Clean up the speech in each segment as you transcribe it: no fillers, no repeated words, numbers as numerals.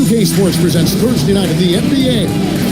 2K Sports presents Thursday night of the NBA.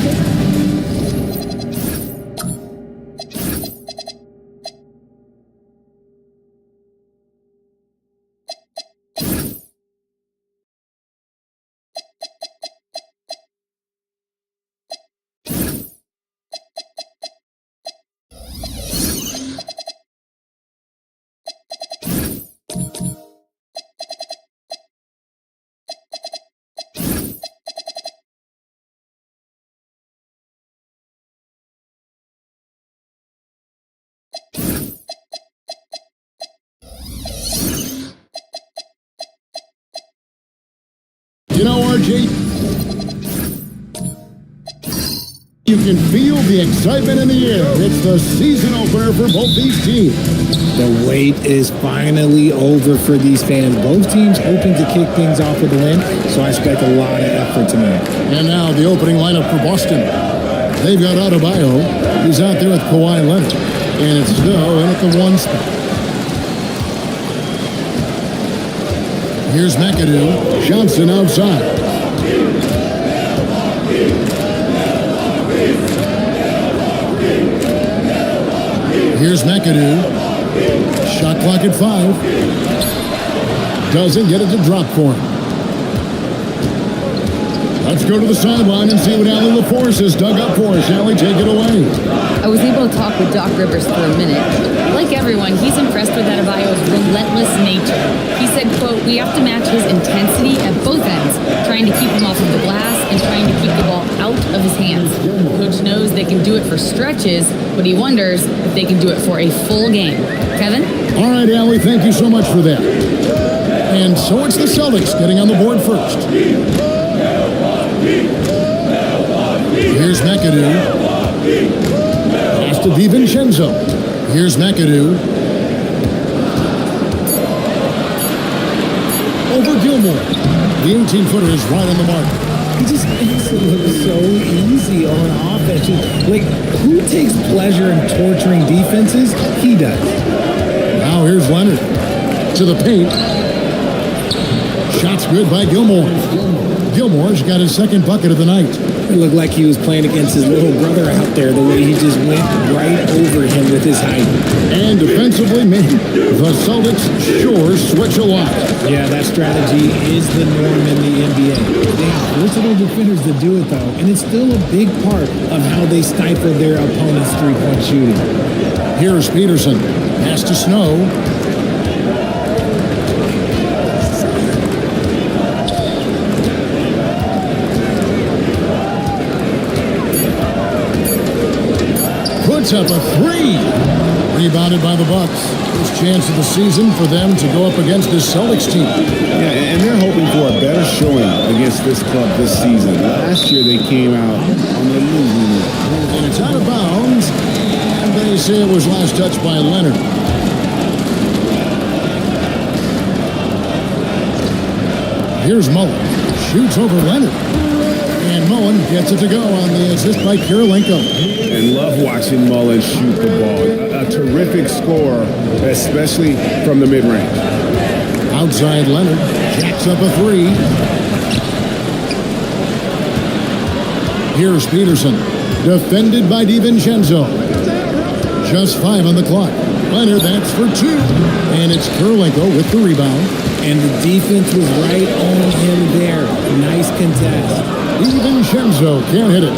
You know, RJ, you can feel the excitement in the air. It's the season opener for both these teams. The wait is finally over for these fans. Both teams hoping to kick things off with a win, so I expect a lot of effort tonight. And now the opening lineup for Boston. They've got Adebayo. He's out there with Kawhi Leonard. And it's Snow in at the 1 spot. Here's McAdoo. Johnson outside. Here's McAdoo. Shot clock at 5. Doesn't get it to drop for him. Let's go to the sideline and see what Allie LaForce has dug up for us. Allie, take it away. I was able to talk with Doc Rivers for a minute. Like everyone, he's impressed with Adebayo's relentless nature. He said, quote, "We have to match his intensity at both ends, trying to keep him off of the glass and trying to keep the ball out of his hands. The coach knows they can do it for stretches, but he wonders if they can do it for a full game." Kevin? All right, Allie, thank you so much for that. And so it's the Celtics getting on the board first. Here's McAdoo. Pass to DiVincenzo. Here's McAdoo. Over Gilmore. The 18-footer is right on the mark. He just makes it look so easy on offense. Like, who takes pleasure in torturing defenses? He does. Now here's Leonard. To the paint. Shot's good by Gilmore. Gilmore's got his second bucket of the night. It looked like he was playing against his little brother out there, the way he just went right over him with his height. And defensively, man, the Celtics sure switch a lot. Yeah, that strategy is the norm in the NBA. They have versatile defenders to do it, though, and it's still a big part of how they stifle their opponent's three-point shooting. Here's Peterson. Pass to Snow. Puts up a 3. Rebounded by the Bucks. First chance of the season for them to go up against this Celtics team. Yeah, and they're hoping for a better showing against this club this season. Last year they came out on the losing end. And it's out of bounds. And they say it was last touched by Leonard. Here's Mullen. Shoots over Leonard. And Mullen gets it to go on the assist by Kirilenko. And love watching Mullen shoot the ball. A terrific scorer, especially from the mid-range. Outside Leonard. Jacks up a 3. Here's Peterson. Defended by DiVincenzo. Just 5 on the clock. Leonard, that's for 2. And it's Kirilenko with the rebound. And the defense was right on him there. Nice contest. DiVincenzo can't hit it.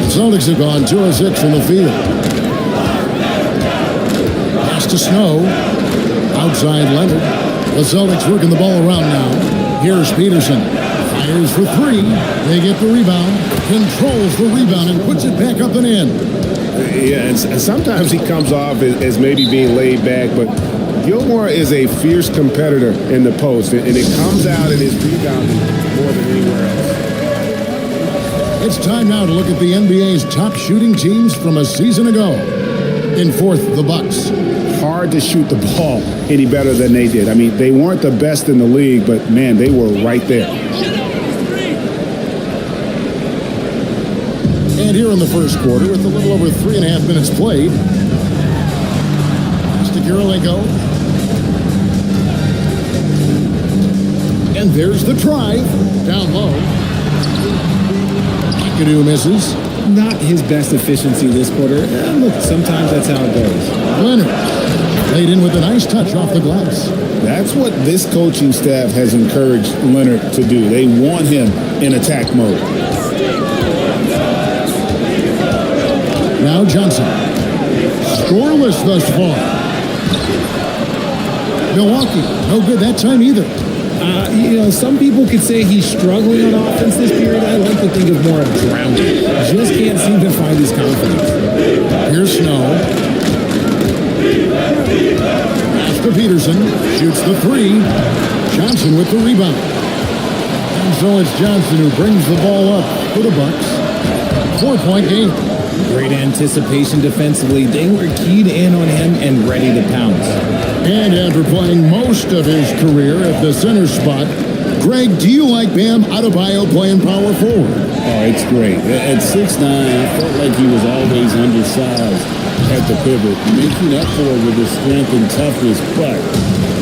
The Celtics have gone 2 of 6 from the field. Pass to Snow. Outside Leonard. The Celtics working the ball around now. Here's Peterson. Fires for 3. They get the rebound. Controls the rebound and puts it back up and in. Yeah, and sometimes he comes off as maybe being laid back, but Gilmore is a fierce competitor in the post, and it comes out in his rebounding more than anywhere else. It's time now to look at the NBA's top shooting teams from a season ago. In fourth, the Bucks. Hard to shoot the ball any better than they did. I mean, they weren't the best in the league, but man, they were right there. And here in the first quarter, with a little over 3.5 minutes played, Kirilenko. And there's the try. Down low. McAdoo misses. Not his best efficiency this quarter. Look, sometimes that's how it goes. Leonard laid in with a nice touch off the glass. That's what this coaching staff has encouraged Leonard to do. They want him in attack mode. Now Johnson. Scoreless thus far. Milwaukee, no good that time either. Some people could say he's struggling on offense this period. I like to think of more of drowning. Just can't seem to find his confidence. Here's Snow. Pass to Peterson. Shoots the three. Johnson with the rebound. And so it's Johnson who brings the ball up for the Bucks. 4-point game. Great anticipation defensively. They were keyed in on him and ready to pounce. And after playing most of his career at the center spot, Greg, do you like Bam Adebayo playing power forward? Oh, it's great. At 6'9", I felt like he was always undersized at the pivot, making up for it with his strength and toughness, but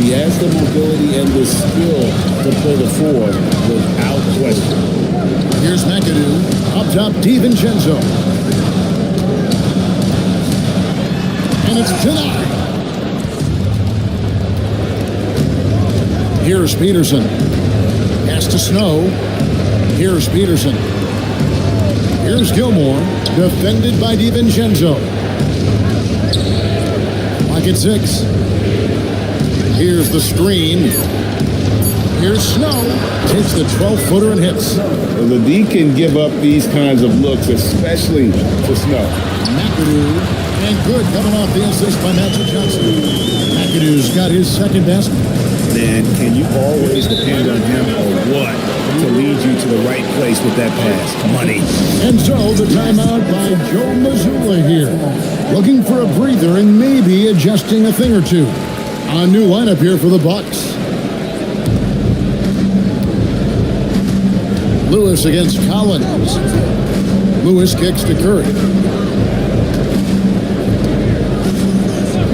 he has the mobility and the skill to play the four without question. Here's McAdoo. Up top, DiVincenzo. And it's Tuneup. Here's Peterson. Pass to Snow. Here's Peterson. Here's Gilmore. Defended by DiVincenzo. Lock at 6. Here's the screen. Here's Snow. Takes the 12-footer and hits. Well, the D can give up these kinds of looks, especially to Snow. McAdoo. And good coming off the assist by Magic Johnson. McAdoo's got his second basket. Man, can you always depend on him or what to lead you to the right place with that pass? Money. And so the timeout by Joe Mazzulla here. Looking for a breather and maybe adjusting a thing or two. A new lineup here for the Bucks. Lewis against Collins. Lewis kicks to Curry.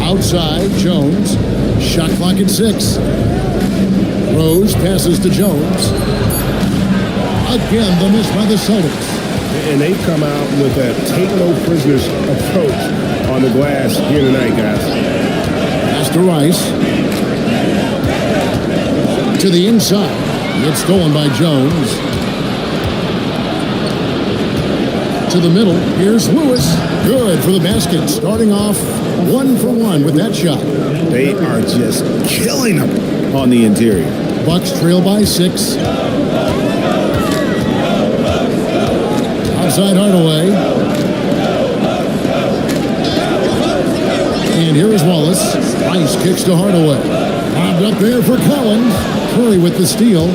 Outside, Jones. Shot clock at 6. Rose passes to Jones. Again, the miss by the Celtics. And they've come out with a take-no-prisoners approach on the glass here tonight, guys. Pass to Rice. To the inside. It's stolen by Jones. To the middle. Here's Lewis. Good for the basket. Starting off 1 for 1 with that shot. They are just killing them on the interior. Bucks trail by 6. Outside Hardaway. And here is Wallace. Rice kicks to Hardaway. Bobbed up there for Collins. Curry with the steal.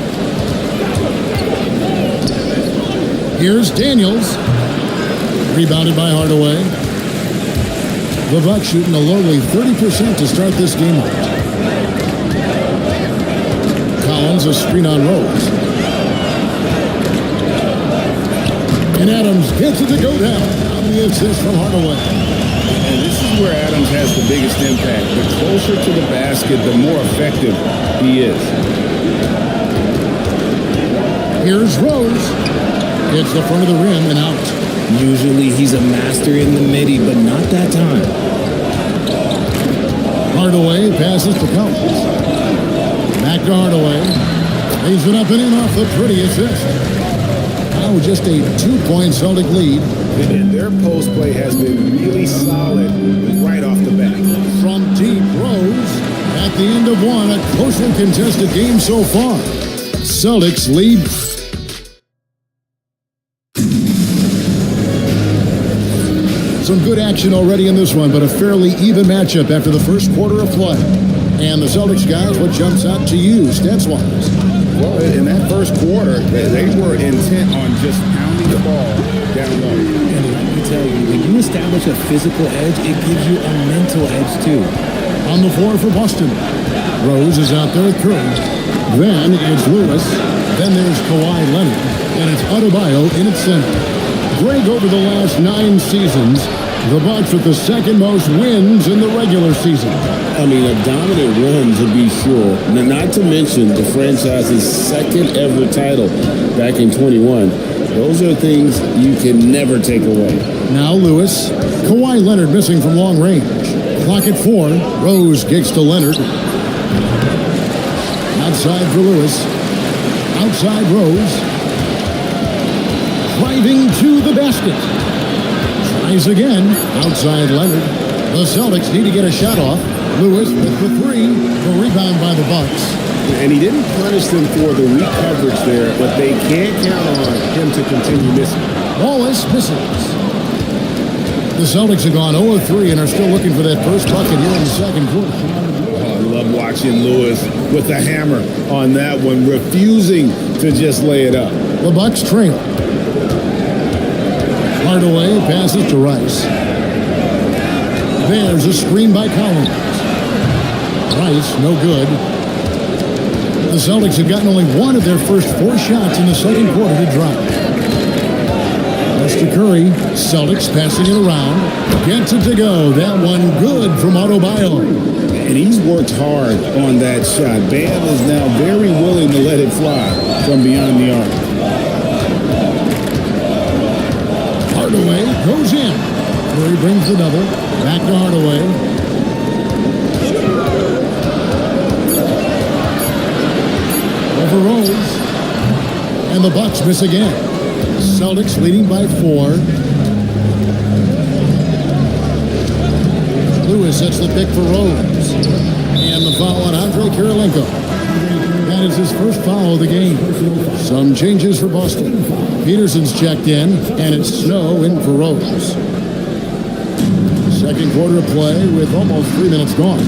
Here's Daniels. Rebounded by Hardaway. The Bucks shooting a lowly 30% to start this game out. Collins, a screen on Rose. And Adams gets it to go down. On the assist from Hardaway. And this is where Adams has the biggest impact. The closer to the basket, the more effective he is. Here's Rose. Hits the front of the rim and out. Usually he's a master in the midi, but not that time. Hardaway passes to Collins. Back to Hardaway. Lays it up and in off the pretty assist. Now just a 2-point Celtic lead. And their post play has been really solid right off the bat. From deep, Rose. At the end of one, a closely contested game so far. Celtics lead. Some good action already in this one, but a fairly even matchup after the first quarter of play. And the Celtics guys, what jumps out to you, stats-wise? Well, in that first quarter, they were intent on just pounding the ball down low. And let me tell you, when you establish a physical edge, it gives you a mental edge too. On the floor for Boston. Rose is out there with Curry. Then it's Lewis. Then there's Kawhi Leonard. And it's Adebayo in its center. Greg, over the last 9 seasons, The Bucks with the second most wins in the regular season. I mean, a dominant run to be sure. Not to mention the franchise's second ever title back in 21. Those are things you can never take away. Now Lewis. Kawhi Leonard missing from long range. Clock at 4. Rose kicks to Leonard. Outside for Lewis. Outside Rose. Driving to the basket. Tries again. Outside Leonard. The Celtics need to get a shot off. Lewis with the 3. The rebound by the Bucks. And he didn't punish them for the weak coverage there, but they can't count on him to continue missing. Wallace misses. The Celtics have gone 0-3 and are still looking for that first bucket here in the second quarter. Oh, I love watching Lewis with the hammer on that one, refusing to just lay it up. The Bucks trail. Hardaway passes to Rice. There's a screen by Collins. Rice, no good. The Celtics have gotten only one of their first 4 shots in the second quarter to drop. That's to Curry. Celtics passing it around. Gets it to go. That one good from Adebayo. And he's worked hard on that shot. Bam is now very willing to let it fly from beyond the arc. Hardaway goes in. Curry brings the double. Back to Hardaway. Over Rose. And the Bucks miss again. Celtics leading by 4. Lewis sets the pick for Rose. And the foul on Andre Kirilenko. That is his first foul of the game. Some changes for Boston. Peterson's checked in, and it's Snow in for Rose. Second quarter of play with almost 3 minutes gone.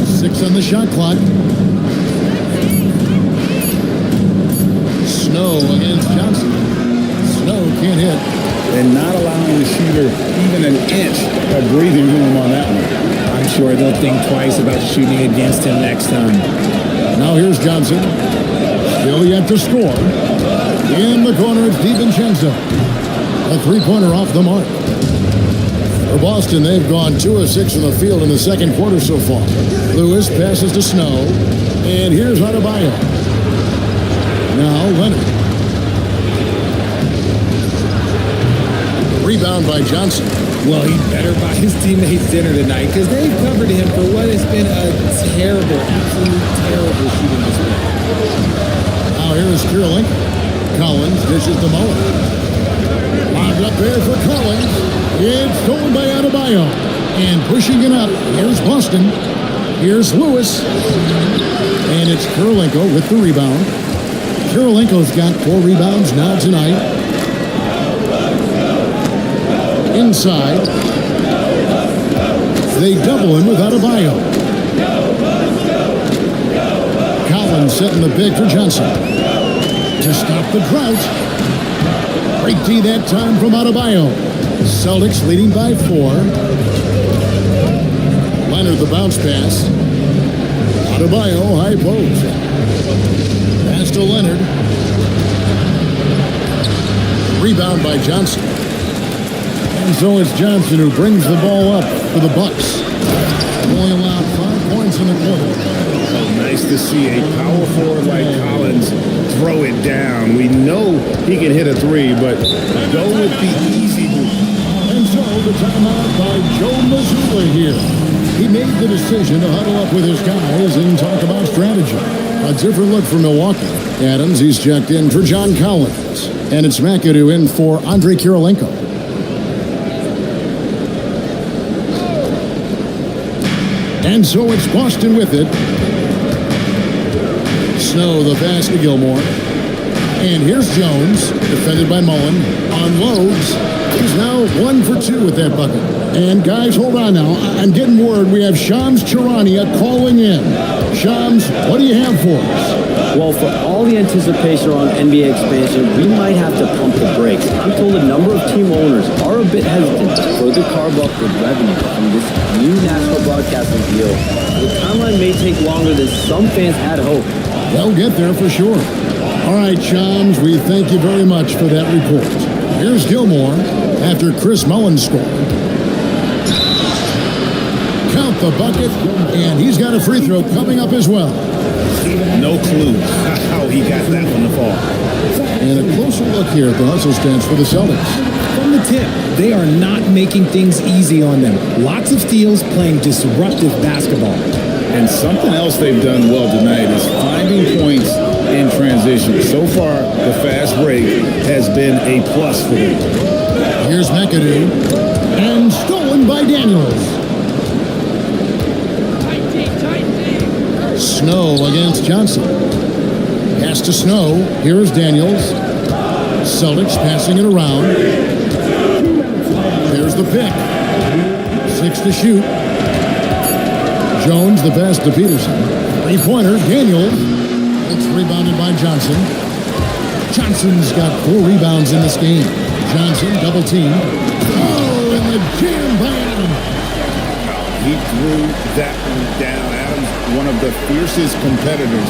6 on the shot clock. Snow against Johnson. Snow can't hit. And not allowing the shooter even an inch of breathing room on that one. I'm sure they'll think twice about shooting against him next time. Now here's Johnson. Still yet to score. In the corner, it's DiVincenzo. A 3-pointer off the mark. For Boston, they've gone 2 of 6 in the field in the second quarter so far. Lewis passes to Snow. And here's Adebayo. Now Leonard. Rebound by Johnson. Well, he better buy his teammates dinner tonight because they've covered him for what has been a terrible, absolute terrible shooting display. Now here is Kirilenko. Collins dishes to Mullen. Lobbed up there for Collins. It's stolen by Adebayo. And pushing it up. Here's Boston. Here's Lewis. And it's Kirilenko with the rebound. Kirilenko's got 4 rebounds now tonight. Inside. They double him with Adebayo. Collins setting the pick for Johnson. To stop the drought. Great D that time from Adebayo. Celtics leading by 4. Leonard the bounce pass. Adebayo high post. Pass to Leonard. Rebound by Johnson. And so it's Johnson who brings the ball up for the Bucks. Only allowed 5 points in the quarter. Nice to see a power forward like Collins throw it down. We know he can hit a 3, but go with the easy move. And so the timeout by Joe Mazzulla here. He made the decision to huddle up with his guys and talk about strategy. A different look for Milwaukee. Adams, he's checked in for John Collins. And it's McAdoo in for Andre Kirilenko. And so it's Boston with it. Snow the pass to Gilmore. And here's Jones, defended by Mullen. Unloads. He's now 1 for 2 with that bucket. And guys, hold on now. I'm getting word we have Shams Charania calling in. Shams, what do you have for us? Well, for all the anticipation around NBA expansion, we might have to pump the brakes. I'm told a number of team owners are a bit hesitant to further carve up the revenue from this new national broadcasting deal. The timeline may take longer than some fans had hoped. They'll get there for sure. All right, Shams, we thank you very much for that report. Here's Gilmore after Chris Mullin scored. Count the bucket, and he's got a free throw coming up as well. No clue how he got that one to fall. And a closer look here at the hustle stance for the Celtics. From the tip, they are not making things easy on them. Lots of steals, playing disruptive basketball. And something else they've done well tonight is finding points in transition. So far, the fast break has been a plus for them. Here's McAdoo, and stolen by Daniels. Snow against Johnson. Pass to Snow. Here is Daniels. Celtics passing it around. There's the pick. 6 to shoot. Jones the pass to Peterson. Three-pointer. Daniels. It's rebounded by Johnson. Johnson's got 4 rebounds in this game. Johnson double team. Oh, and the jam by Adams. He threw that one down. Adams, one of the fiercest competitors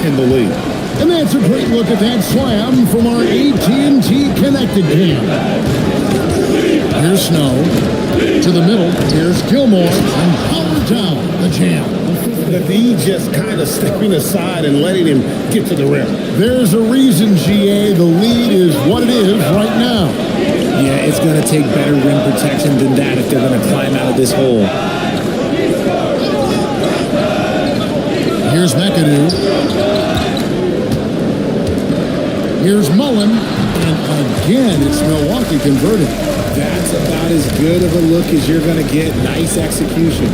in the league. And that's a great look at that slam from our AT&T connected cam. Here's Snow. To the middle. Here's Gilmore. And power down the jam. The D just kind of stepping aside and letting him get to the rim. There's a reason, GA. The lead is what it is right now. Yeah, it's going to take better rim protection than that if they're going to climb out of this hole. Here's McAdoo. Here's Mullin. And again, it's Milwaukee converted. That's about as good of a look as you're going to get. Nice execution.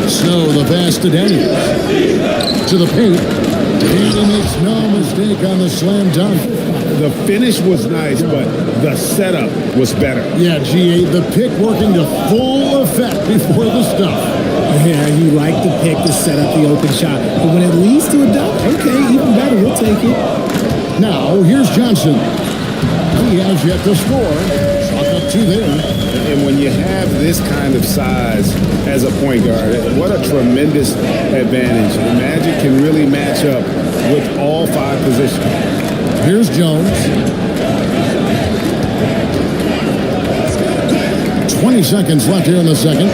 Snow the pass to Daniels. To the paint. And he makes no mistake on the slam dunk. The finish was nice, but the setup was better. Yeah, GA, the pick working to full effect before the stuff. Yeah, you like the pick to set up the open shot. But when it leads to a dunk, okay, even better, we'll take it. Now, here's Johnson. He has yet to score. Chalk up 2 there. And when you have this kind of size as a point guard, what a tremendous advantage. The Magic can really match up with all 5 positions. Here's Jones. 20 seconds left here in the second.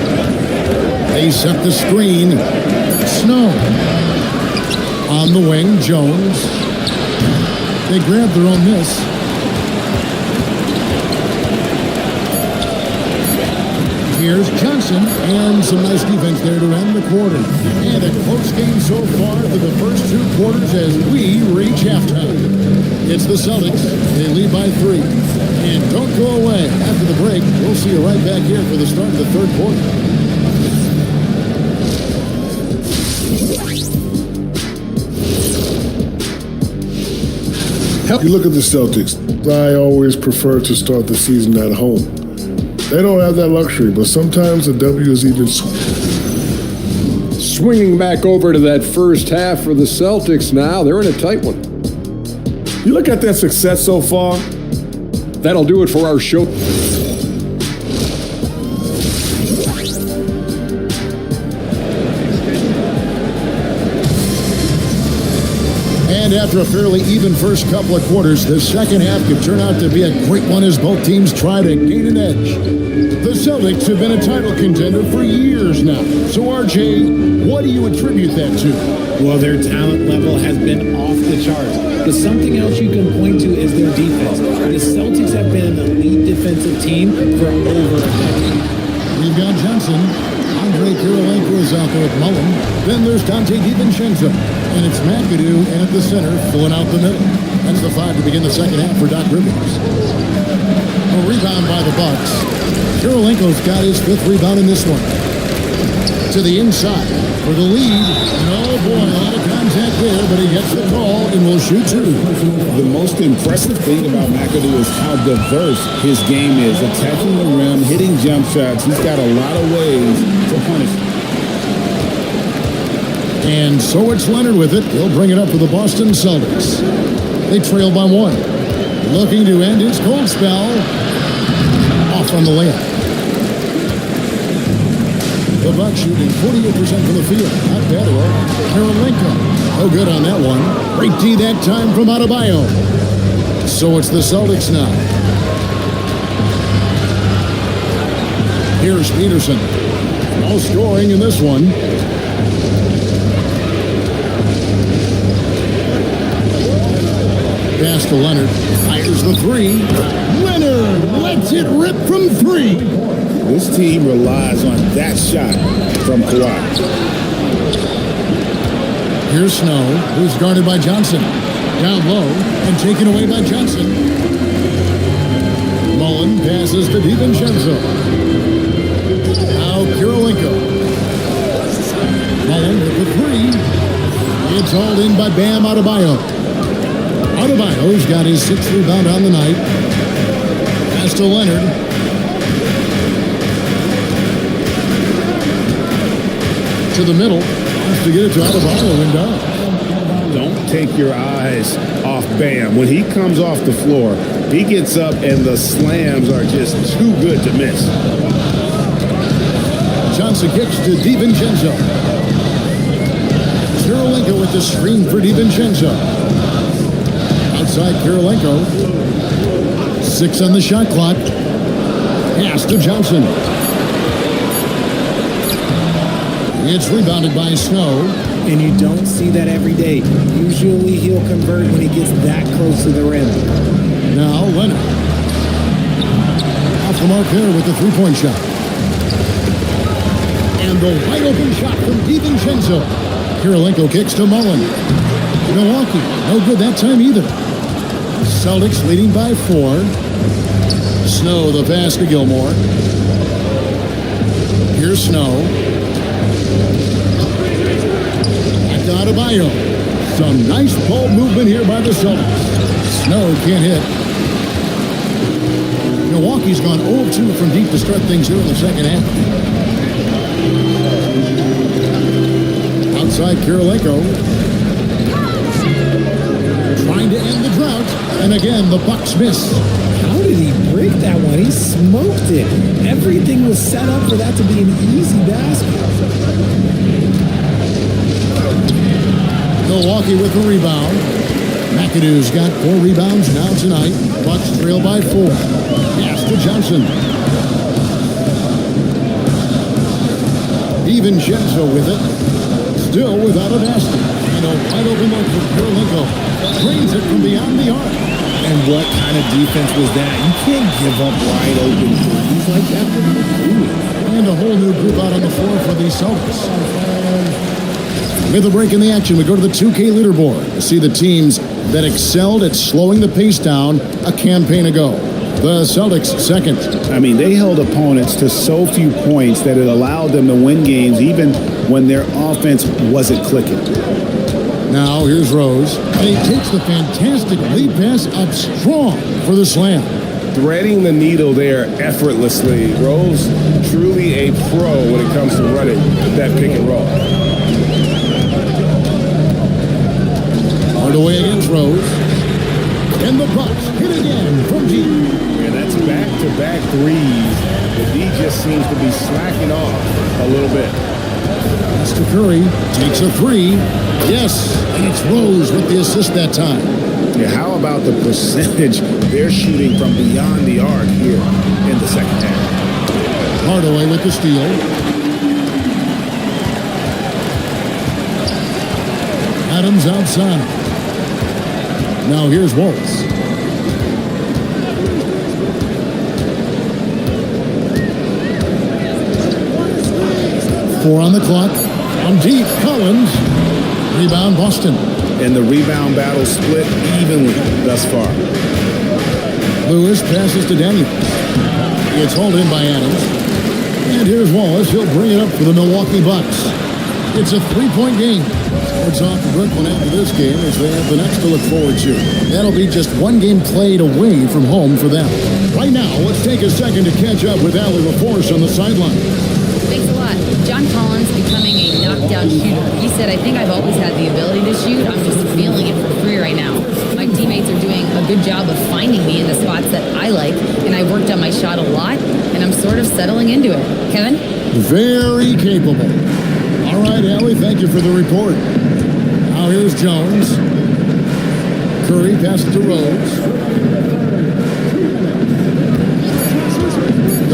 They set the screen. Snow. On the wing, Jones. They grab their own miss. Here's Johnson, and some nice defense there to end the quarter. And a close game so far for the first 2 quarters as we reach halftime. It's the Celtics. They lead by 3. And don't go away. After the break, we'll see you right back here for the start of the 3rd quarter. You look at the Celtics. I always prefer to start the season at home. They don't have that luxury, but sometimes the W is even. Swinging back over to that first half for the Celtics now. They're in a tight one. You look at their success so far. That'll do it for our show. And after a fairly even first couple of quarters, the second half could turn out to be a great one as both teams try to gain an edge. The Celtics have been a title contender for years now. So, RJ, what do you attribute that to? Well, their talent level has been off the charts. But something else you can point to is their defense. The Celtics have been an elite defensive team for over a decade. We've got Johnson. Andre Kirilenko is out there with Mullin. Then there's Dante DiVincenzo. And it's McAdoo at the center, filling out the middle. That's the 5 to begin the second half for Doc Rivers. A rebound by the Bucks. Kirilenko's got his 5th rebound in this one. To the inside for the lead. And oh boy, a lot of contact there, but he gets the call and will shoot 2. The most impressive thing about McAdoo is how diverse his game is. Attacking the rim, hitting jump shots. He's got a lot of ways to punish. And so it's Leonard with it. He'll bring it up for the Boston Celtics. They trail by 1. Looking to end his cold spell. Off on the layup. The Bucks shooting 48% from the field. Not bad at all. Kirilenko. Oh, good on that one. Great D that time from Adebayo. So it's the Celtics now. Here's Peterson. No scoring in this one. Pass to Leonard. Fires the three. Leonard lets it rip from three. This team relies on that shot from Kawhi. Here's Snow, who's guarded by Johnson. Down low and taken away by Johnson. Mullen passes to DiVincenzo. Now Kirilenko. Mullen with the three. It's hauled in by Bam Adebayo. Adebayo's got his 6th rebound on the night. Pass to Leonard. To the middle. Wants to get it to Adebayo and down. Don't take your eyes off Bam. When he comes off the floor, he gets up and the slams are just too good to miss. Johnson kicks to DiVincenzo. Kirilenko with the screen for DiVincenzo. Outside Kirilenko. 6 on the shot clock. Pass to Johnson. It's rebounded by Snow. And you don't see that every day. Usually he'll convert when he gets that close to the rim. Now Leonard. Off the mark there with the three-point shot. And the wide open shot from DiVincenzo. Kirilenko kicks to Mullen. Milwaukee, no good that time either. Celtics leading by 4. Snow the pass to Gilmore. Here's Snow. Back to Adebayo. Some nice ball movement here by the Celtics. Snow can't hit. Milwaukee's gone 0-2 from deep to start things here in the second half. Outside Kirilenko. Trying to end the drought. And again, the Bucks miss. How did he break that one? He smoked it. Everything was set up for that to be an easy basket. Milwaukee with the rebound. McAdoo's got 4 rebounds now tonight. Bucks trail by 4. Pass to Johnson. DiVincenzo with it. Still without a basket. And a wide open look for Kirilenko. Drains it from beyond the arc. And what kind of defense was that? You can't give up wide open threes like that. And a whole new group out on the floor for the Celtics. With a break in the action, we go to the 2K leaderboard to see the teams that excelled at slowing the pace down a campaign ago. The Celtics second. I mean, they held opponents to so few points that it allowed them to win games even when their offense wasn't clicking. Now here's Rose. And he takes the fantastic lead pass up strong for the slam. Threading the needle there effortlessly. Rose truly a pro when it comes to running that pick and roll. Hard away against Rose. And the Bucks hit again from deep. And that's back-to-back threes. The D just seems to be slacking off a little bit. Pass to Curry. Takes a 3. Yes, and it's Rose with the assist that time. Yeah, how about the percentage they're shooting from beyond the arc here in the second half? Hardaway with the steal. Adams outside. Now here's Waltz. Four on the clock. From deep, Collins. Rebound, Boston. And the rebound battle split evenly thus far. Lewis passes to Daniels. It's hauled in by Adams. And here's Wallace. He'll bring it up for the Milwaukee Bucks. It's a 3-point game. It's off to Brooklyn after this game as they have the next to look forward to. That'll be just one game played away from home for them. Right now, let's take a second to catch up with Allie LaForce on the sideline. Thanks a lot. John Collins becoming a knockdown shooter. He said, I think I've always had the ability to shoot. I'm just feeling it for free right now. My teammates are doing a good job of finding me in the spots that I like, and I worked on my shot a lot, and I'm sort of settling into it. Kevin? Very capable. All right, Allie, thank you for the report. Now here's Jones. Curry passes to Rose.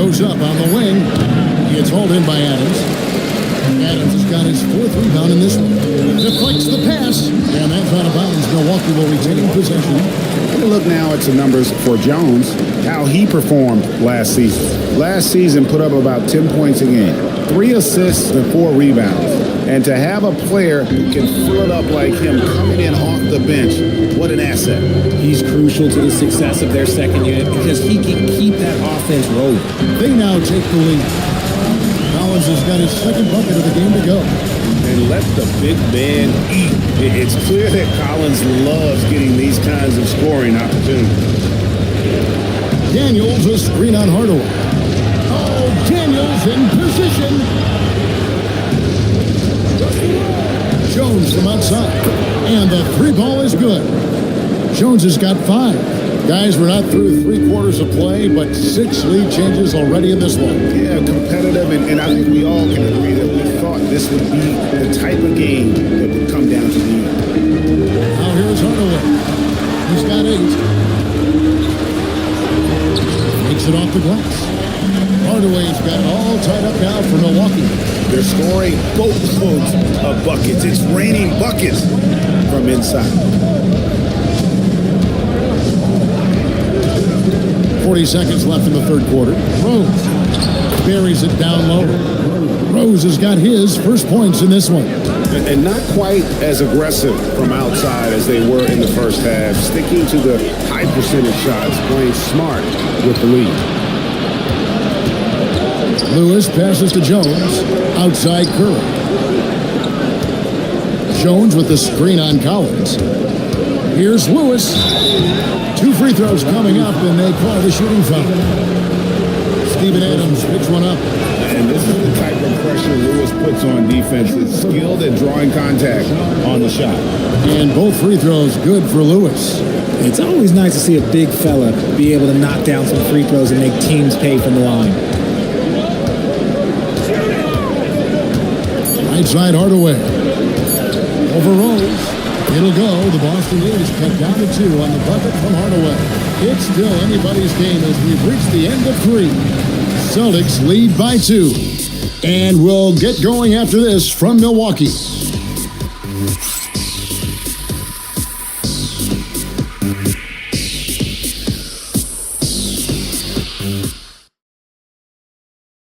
goes up on the wing. It's hauled in by Adams. Adams has got his 4th rebound in this one. Deflects the pass, and that's out of bounds. Milwaukee will retain possession. Take a look now at some numbers for Jones, how he performed last season. Last season put up about 10 points a game, 3 assists and 4 rebounds. And to have a player who can fill it up like him coming in off the bench, what an asset. He's crucial to the success of their second unit because he can keep that offense rolling. They now take the lead. Collins has got his 2nd bucket of the game to go. And let the big man eat. It's clear that Collins loves getting these kinds of scoring opportunities. Daniels a screen on Hardaway. Oh, Daniels in position. Jones from outside. And the 3 ball is good. Jones has got 5. Guys, we're not through 3 quarters of play, but 6 lead changes already in this one. Yeah, competitive, and I think we all can agree that we thought this would be the type of game that would come down to the end. Now here's Hardaway. He's got 8. Makes it off the glass. Hardaway's got it all tied up now for Milwaukee. They're scoring boatloads of buckets. It's raining buckets from inside. 40 seconds left in the 3rd quarter. Rose buries it down low. Rose has got his first points in this one. And not quite as aggressive from outside as they were in the first half. Sticking to the high percentage shots, playing smart with the lead. Lewis passes to Jones. Outside Curry. Jones with the screen on Collins. Here's Lewis. 2 free throws coming up, and they call the shooting foul. Steven Adams picks one up. And this is the type of pressure Lewis puts on defenses. Skilled at drawing contact on the shot. And both free throws good for Lewis. It's always nice to see a big fella be able to knock down some free throws and make teams pay from the line. Right side Hardaway. Over Rose. It'll go. The Boston lead is cut down to 2 on the bucket from Hardaway. It's still anybody's game as we've reached the end of 3. Celtics lead by 2. And we'll get going after this from Milwaukee.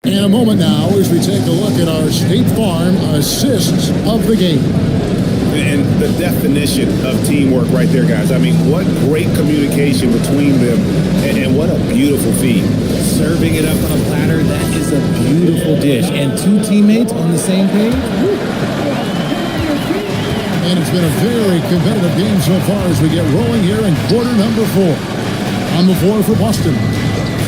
In a moment now as we take a look at our State Farm assists of the game. And the definition of teamwork right there, guys. I mean, what great communication between them, and what a beautiful feed. Serving it up on a platter, that is a beautiful dish. And 2 teammates on the same page. And it's been a very competitive game so far as we get rolling here in quarter number 4. On the floor for Boston,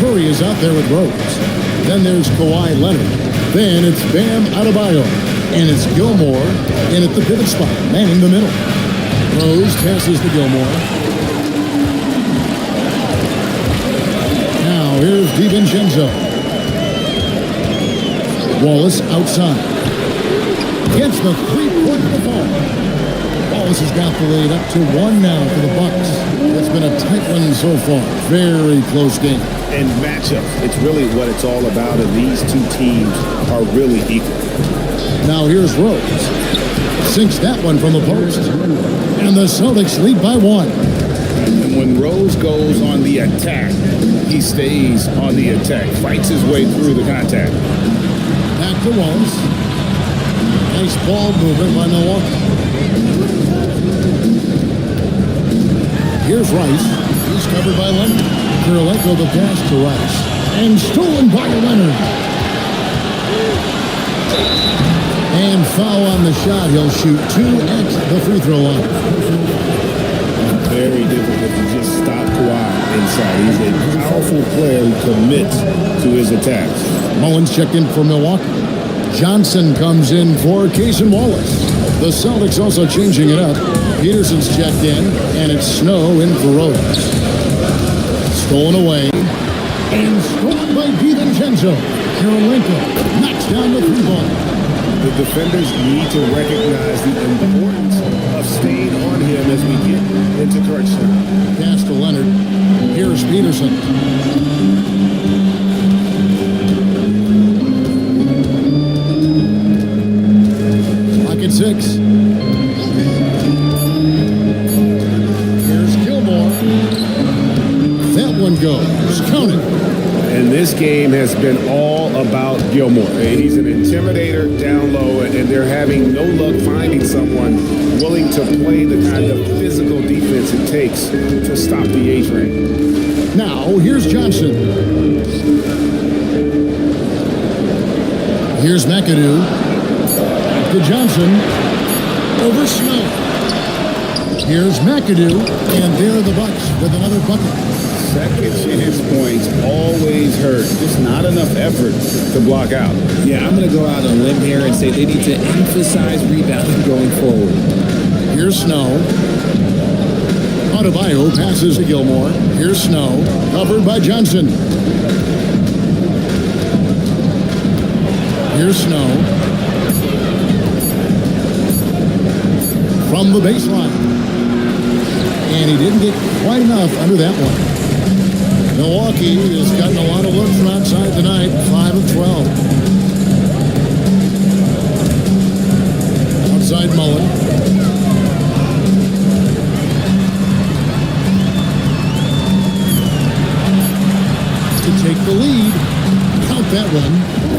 Curry is out there with Rose. Then there's Kawhi Leonard. Then it's Bam Adebayo. And it's Gilmore in at the pivot spot, manning the middle. Rose passes to Gilmore. Now here's DiVincenzo. Wallace outside. Gets the 3-point ball. Wallace has got the lead up to 1 now for the Bucks. It's been a tight one so far. Very close game. And matchups, it's really what it's all about, and these 2 teams are really equal. Now here's Rose. Sinks that one from the post. And the Celtics lead by 1. And when Rose goes on the attack, he stays on the attack, fights his way through the contact. Back to Wallace. Nice ball movement by Milwaukee. Here's Rice. He's covered by Leonard. Kirilenko the pass to Rice. And stolen by Leonard. And foul on the shot. He'll shoot 2 at the free throw line. Very difficult to just stop Kawhi inside. He's a powerful player who commits to his attacks. Mullins checked in for Milwaukee. Johnson comes in for Cason Wallace. The Celtics also changing it up. Peterson's checked in, and it's Snow in for Rose. Stolen away. And stolen by DiVincenzo. Kirilenko knocks down the 3-ball. The defenders need to recognize the importance of staying on him as we get into crunch time. Pass to Leonard. Here's Peterson. 6. Here's Gilmore. That one goes. Count it. And this game has been all about Gilmore. He's an intimidator down low, and they're having no luck finding someone willing to play the kind of physical defense it takes to stop the A-Train. Now, here's Johnson. Here's McAdoo. Back to Johnson. Over Snow. Here's McAdoo. And there are the Bucks with another bucket. Second chance points always hurt. Just not enough effort to block out. Yeah, I'm going to go out on a limb here and say they need to emphasize rebounding going forward. Here's Snow. Adebayo passes to Gilmore. Here's Snow. Covered by Johnson. Here's Snow. From the baseline. And he didn't get quite enough under that one. Milwaukee has gotten a lot of looks from outside tonight. 5 of 12. Outside Mullen. To take the lead. Count that one.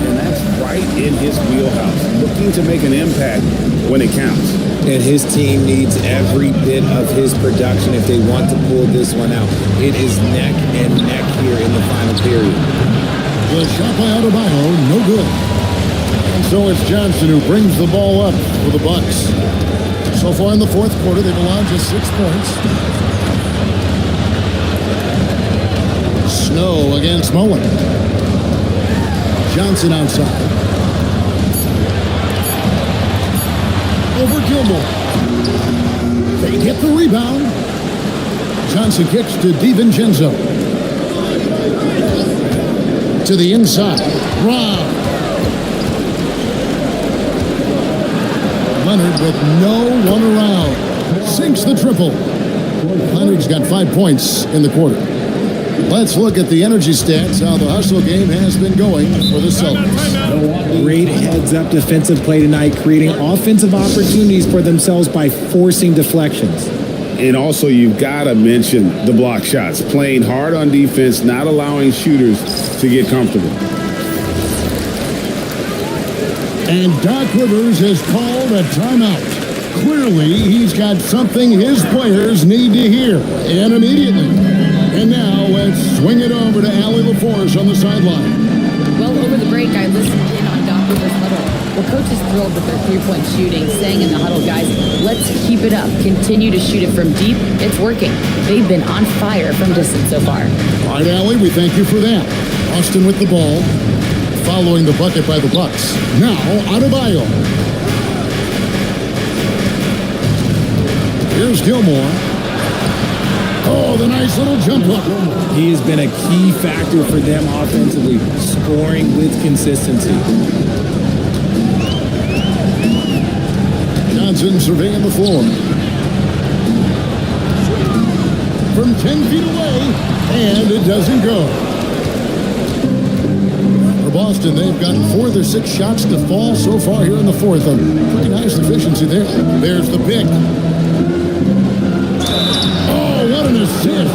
And that's right in his wheelhouse. Looking to make an impact when it counts. And his team needs every bit of his production if they want to pull this one out. It is neck and neck here in the final period. The shot by Adebayo, no good. And so it's Johnson who brings the ball up for the Bucks. So far in the fourth quarter, they've allowed just 6 points. Snow against Mullen. Johnson outside. Over Gilmore. They get the rebound. Johnson kicks to DiVincenzo. To the inside. Rob. Leonard with no one around. Sinks the triple. Leonard's got 5 points in the quarter. Let's look at the energy stats, how the hustle game has been going for the Celtics. Great heads-up defensive play tonight, creating offensive opportunities for themselves by forcing deflections. And also, you've got to mention the block shots. Playing hard on defense, not allowing shooters to get comfortable. And Doc Rivers has called a timeout. Clearly, he's got something his players need to hear, and immediately. And now, let's swing it over to Allie LaForce on the sideline. Well, over the break, I listened in on Doc Rivers' huddle. Well, coach is thrilled with their three-point shooting, saying in the huddle, guys, let's keep it up. Continue to shoot it from deep. It's working. They've been on fire from distance so far. All right, Allie, we thank you for that. Austin with the ball, following the bucket by the Bucks. Now, Adebayo. Here's Gilmore. Oh, the nice little jump hook. He has been a key factor for them offensively, scoring with consistency. Johnson surveying the floor. From 10 feet away, and it doesn't go. For Boston, they've gotten 4 of their 6 shots to fall so far here in the fourth. A pretty nice efficiency there. There's the pick. What an assist,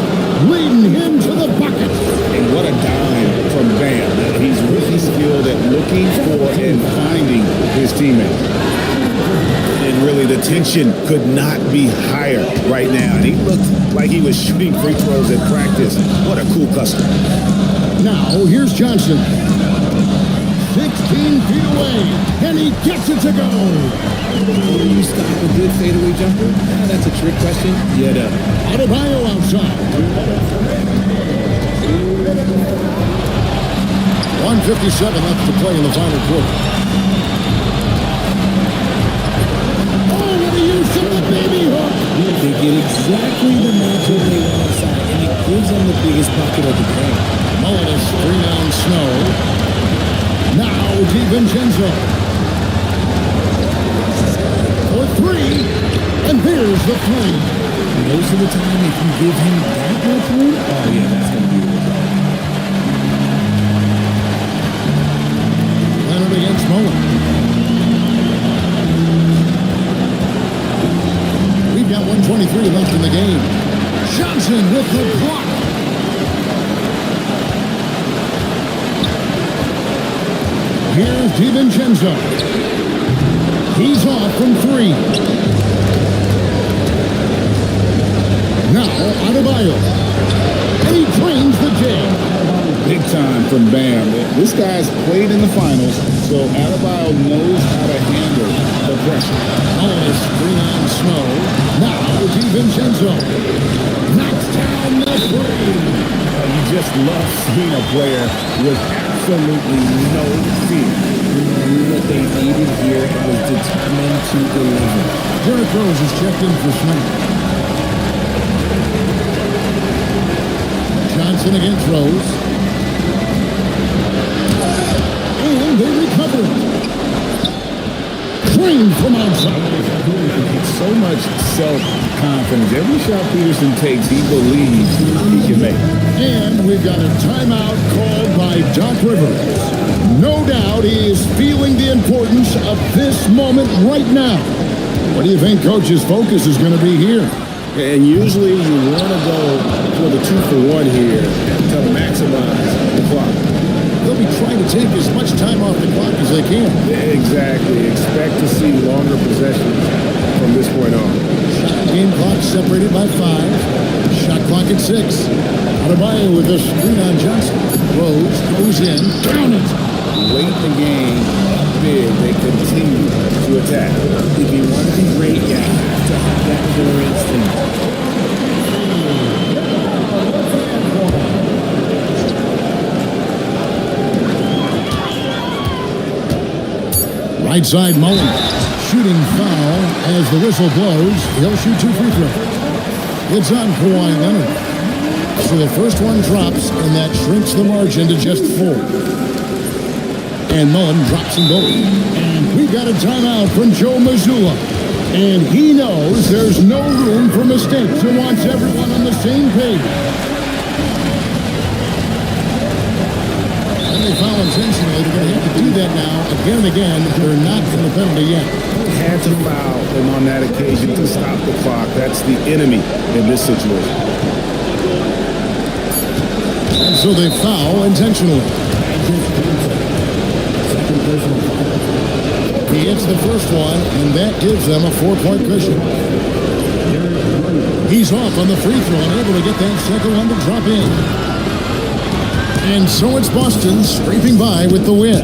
leading him to the bucket. And what a dime from Bam. He's really skilled at looking for and finding his teammate. And really, the tension could not be higher right now. And he looked like he was shooting free throws at practice. What a cool customer. Now, here's Johnson. 16 feet away, and he gets it to go. Will you stop a good fadeaway jumper? That's a trick question. Yeah, no. Adebayo outside. 1:57 left to play in the final quarter. Oh, what a use of the baby hook. They get exactly the matchup they want inside, and it gives them the biggest bucket of the game. Mullen is 3 down Snow. Now DiVincenzo. For 3, and there's the 3. Most of the time, if you give him that much room, oh yeah, that's going to be the Leonard against Mullen. 2:33 left in the game. Johnson with the block. Here's DiVincenzo. He's off from 3. Now, Adebayo. And he drains the jam. Big time from Bam. This guy's played in the finals, so Adebayo knows how to handle the pressure. Oh, screen on Snow. Now, DiVincenzo. Knocks down the 3. You just love seeing a player with absolutely no fear. What they needed here was determined to deliver. Derrick Rose is checked in for Snow. Johnson against Rose. And they recover it. Drained from outside. So much self-confidence. Every shot Peterson takes, he believes he can make. And we've got a timeout called by Doc Rivers. No doubt he is feeling the importance of this moment right now. What do you think Coach's focus is going to be here? And usually you want to go for the 2-for-1 here to maximize the clock. They'll be trying to take as much time off the clock as they can. Exactly. Expect to see longer possessions from this point on. Game clock separated by 5. Shot clock at 6. Adebayo with a screen on Johnson. Rose goes in. Down it. Late in the game, big, they continue to attack. If you want to be great, you have to have that killer instinct. Right side Mullen. Shooting foul as the whistle blows. He'll shoot 2 free throws. It's on Kawhi Leonard. So the first one drops, and that shrinks the margin to just 4. And Mullen drops them both. And we got a timeout from Joe Mazzulla. And he knows there's no room for mistakes and wants everyone on the same page. And they foul intentionally. They're going to have to do that now again and again. They're not in the penalty yet. Had to foul him on that occasion to stop the clock. That's the enemy in this situation. And so they foul intentionally. He hits the first one, and that gives them a 4-point cushion. He's off on the free throw and able to get that second one to drop in. And so it's Boston scraping by with the win.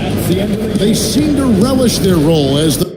They seem to relish their role as the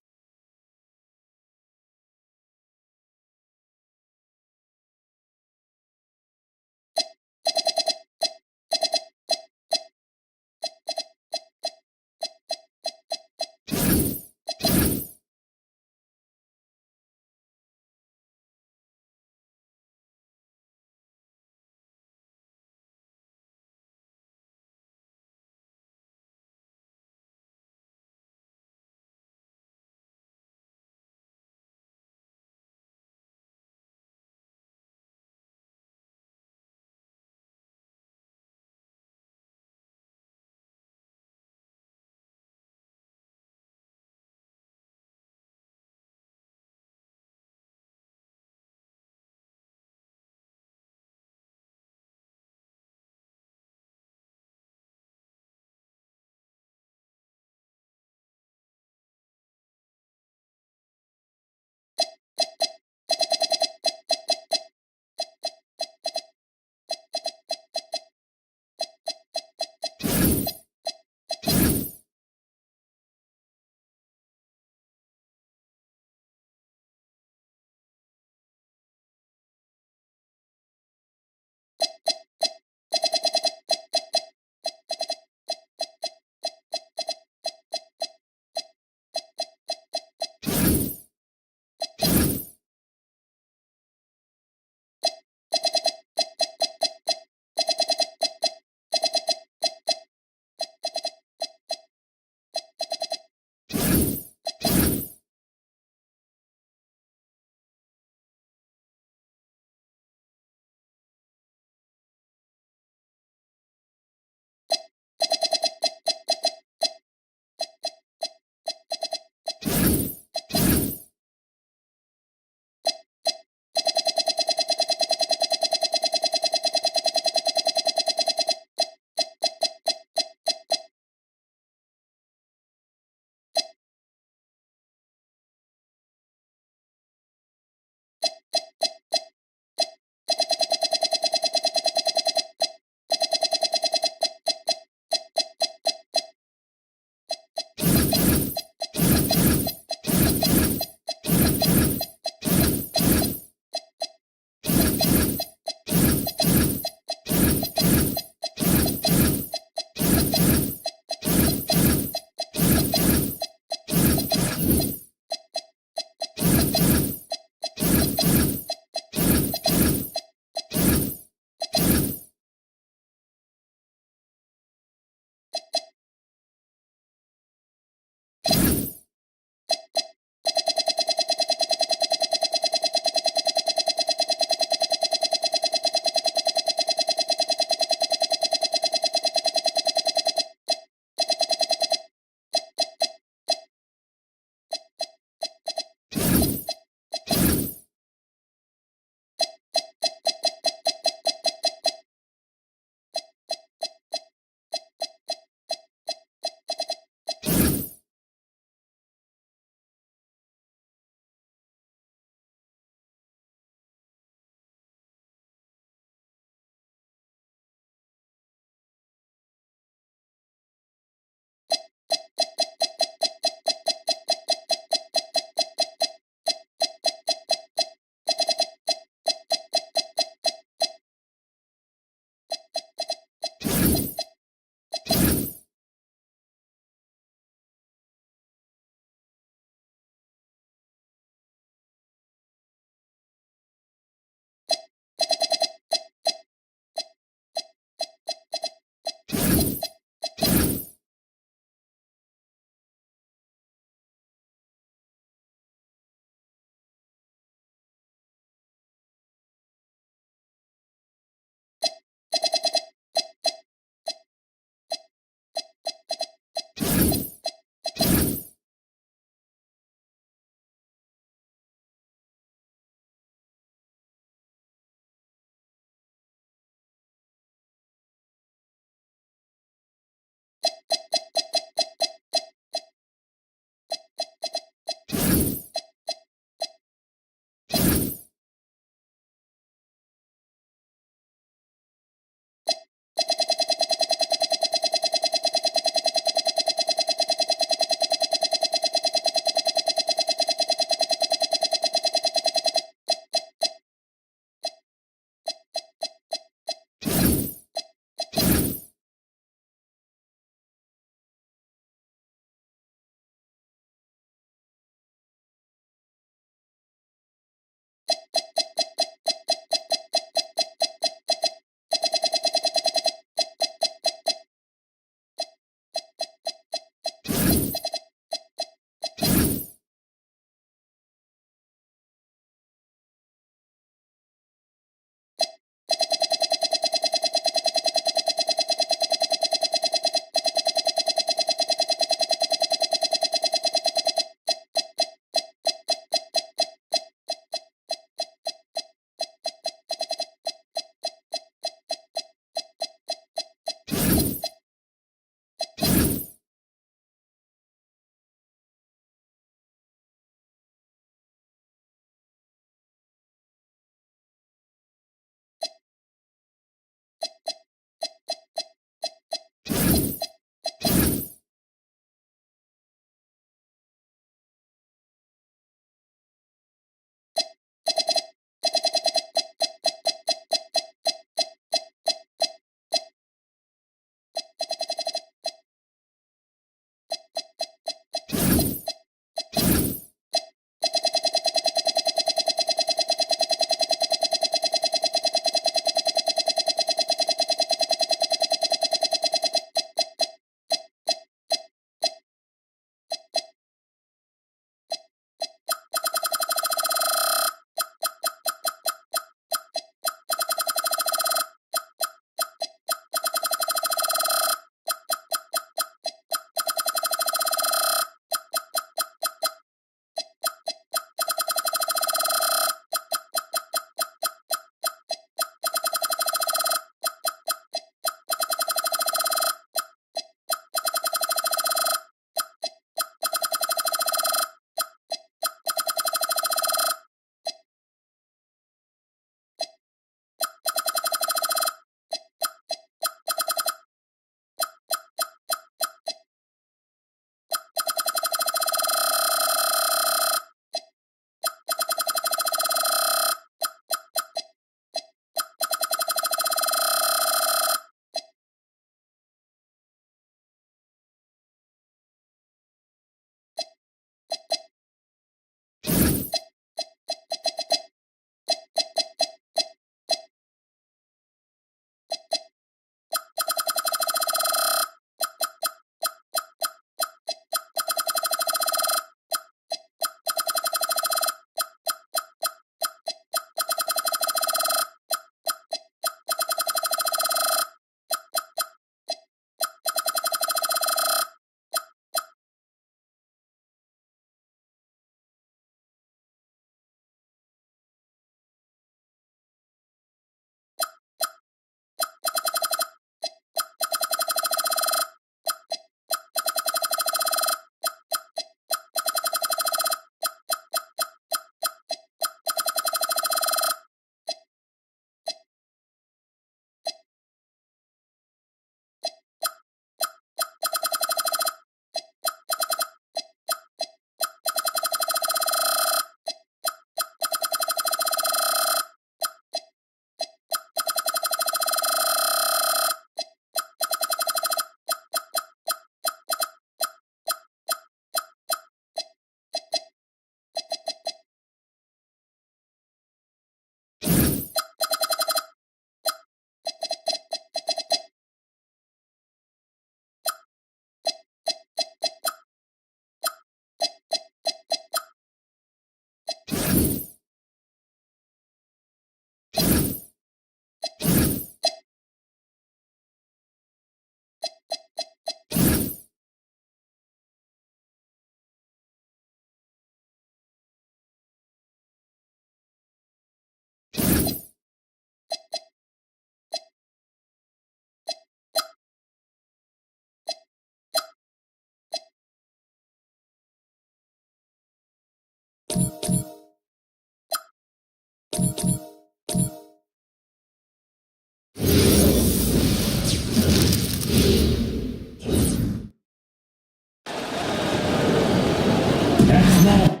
at small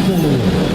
forward.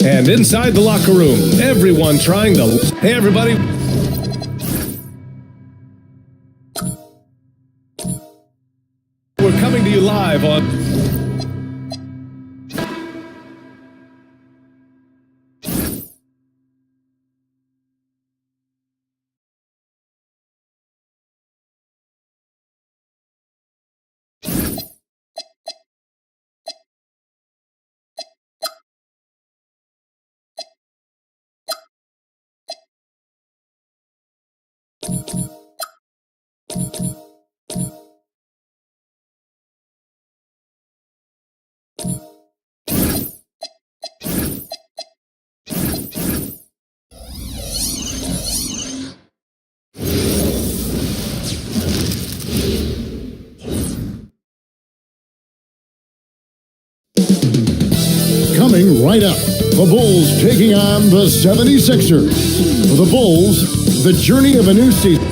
And inside the locker room, everyone trying to... Hey, everybody. We're coming to you live on... Coming right up, the Bulls taking on the 76ers. For the Bulls, the journey of a new season.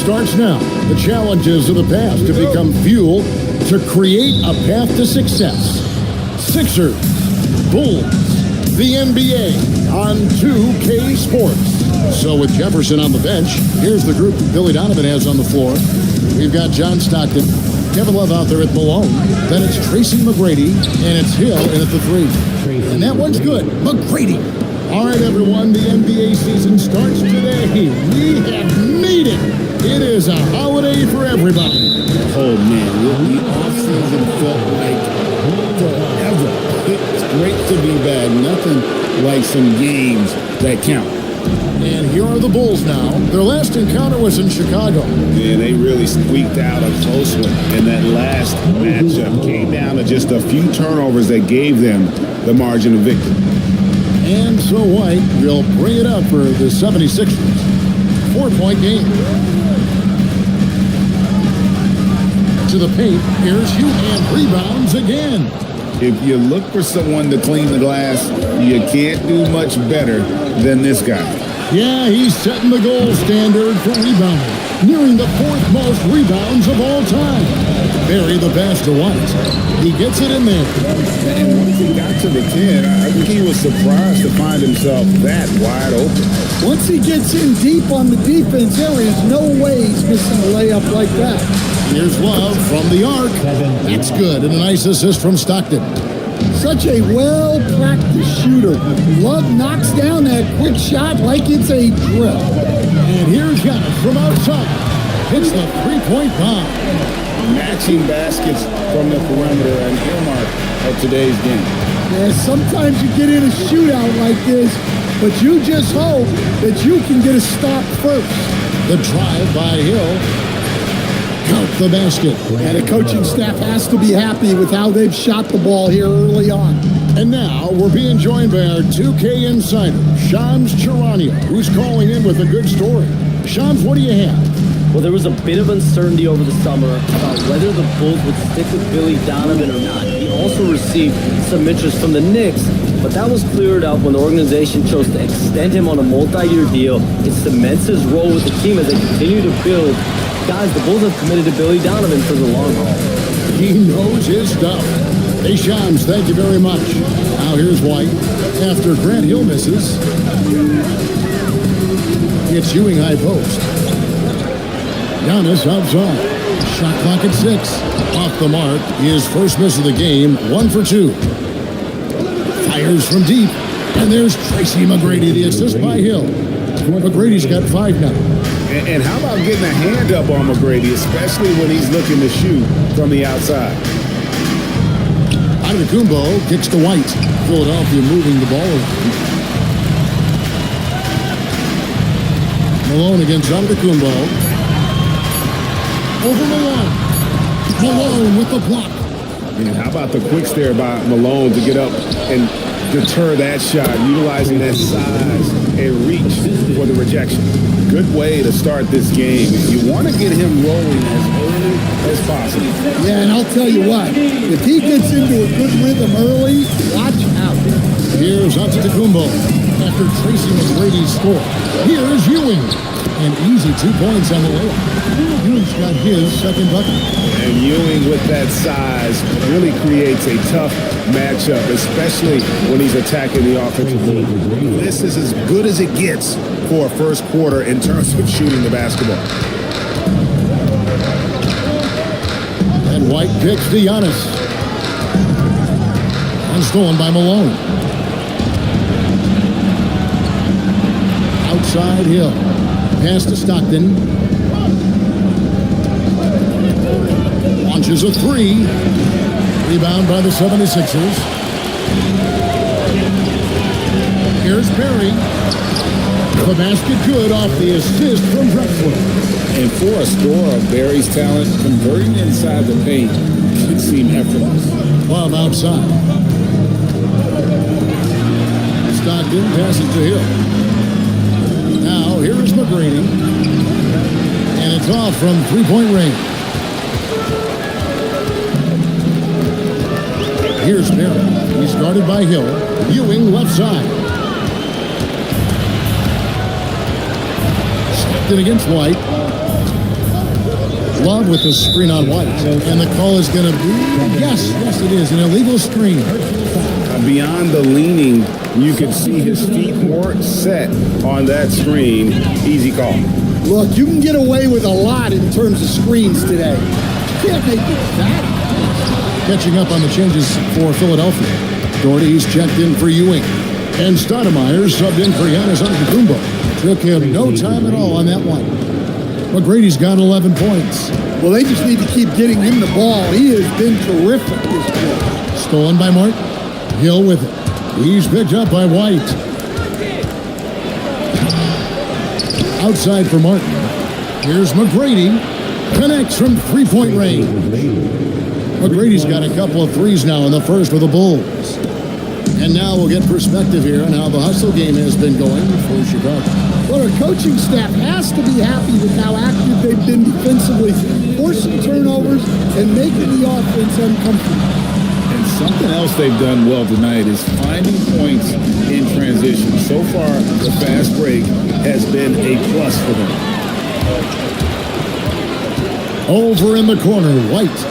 Starts now. The challenges of the past to become fuel to create a path to success. Sixers, Bulls, the NBA on 2K Sports. So with Jefferson on the bench, here's the group Billy Donovan has on the floor. We've got John Stockton, Kevin Love out there at Malone. Then it's Tracy McGrady, and it's Hill in at the 3. And that one's good. McGrady. All right, everyone, the NBA season starts today. We have made it. It is a holiday for everybody. Oh, man, the offseason felt like forever. It's great to be back. Nothing like some games that count. And here are the Bulls now. Their last encounter was in Chicago. Yeah, they really squeaked out a close one. And that last matchup came down to just a few turnovers that gave them the margin of victory. And so White will bring it up for the 76ers. 4-point game. To the paint, here's Hugh and rebounds again. If you look for someone to clean the glass, you can't do much better than this guy. Yeah, he's setting the gold standard for rebounding, nearing the 4th most rebounds of all time. Bury the basket once. He gets it in there. And once he got to the 10, I think he was surprised to find himself that wide open. Once he gets in deep on the defense, there is no way he's missing a layup like that. Here's Love from the arc. That's good, and a nice assist from Stockton. Such a well-practiced shooter. Love knocks down that quick shot like it's a drill. And here's Giannis from outside. Hits the three-point bomb. Matching baskets from the perimeter and earmark of today's game. Yeah, sometimes you get in a shootout like this, but you just hope that you can get a stop first. The drive by Hill. Count the basket. And the coaching staff has to be happy with how they've shot the ball here early on. And now we're being joined by our 2K insider, Shams Charania, who's calling in with a good story. Shams, what do you have? Well, there was a bit of uncertainty over the summer about whether the Bulls would stick with Billy Donovan or not. He also received some interest from the Knicks, but that was cleared up when the organization chose to extend him on a multi-year deal. It cements his role with the team as they continue to build. Guys, the Bulls have committed to Billy Donovan for the long haul. He knows his stuff. Hey, Shams, thank you very much. Now here's White. After Grant Hill misses, it's Ewing high post. Giannis outside. Shot clock at 6. Off the mark. His first miss of the game. 1 for 2. Fires from deep. And there's Tracy McGrady, the assist by Hill. McGrady's got 5 now. And how about getting a hand up on McGrady, especially when he's looking to shoot from the outside? Antetokounmpo kicks to White. Philadelphia moving the ball around. Malone against Antetokounmpo. Over Malone. Malone with the block. And how about the quicks there by Malone to get up and deter that shot, utilizing that size and reach for the rejection. Good way to start this game. You want to get him rolling as early as possible. Yeah, and I'll tell you what, if he gets into a good rhythm early, watch out. Here's Antetokounmpo after tracing McGrady's score. Here's Ewing. An easy 2 points on the layup. Ewing's got his second bucket. And Ewing with that size really creates a tough matchup, especially when he's attacking the offensive board. This is as good as it gets for a first quarter in terms of shooting the basketball. And White picks to Giannis. And stolen by Malone. Outside Hill. Pass to Stockton. Launches a three. Rebound by the 76ers. Here's Perry. The basket good off the assist from Drexler. And for a scorer of Barry's talent, converting inside the paint can seem effortless. Love outside. Stockton passes to Hill. Now, here is McGrady. And it's off from three-point range. Here's Perry. He's guarded by Hill. Ewing left side. Stockton against White. Love with the screen on White. And the call is going to be, yes, it is, an illegal screen. Beyond the leaning, you can see his feet weren't set on that screen. Easy call. Look, you can get away with a lot in terms of screens today. You can't make it that. Catching up on the changes for Philadelphia. Doherty's checked in for Ewing. And Stoudemire subbed in for Giannis Antetokounmpo. Took him no time at all on that one. McGrady's got 11 points. Well, they just need to keep getting him the ball. He has been terrific this quarter. Stolen by Martin. Hill with it. He's picked up by White. Outside for Martin. Here's McGrady. Connects from three-point range. McGrady's got a couple of threes now in the first for the Bulls. And now we'll get perspective here on how the hustle game has been going for Chicago. Well, our coaching staff has to be happy with how active they've been defensively, forcing turnovers and making the offense uncomfortable. And something else they've done well tonight is finding points in transition. So far, the fast break has been a plus for them. Over in the corner, White.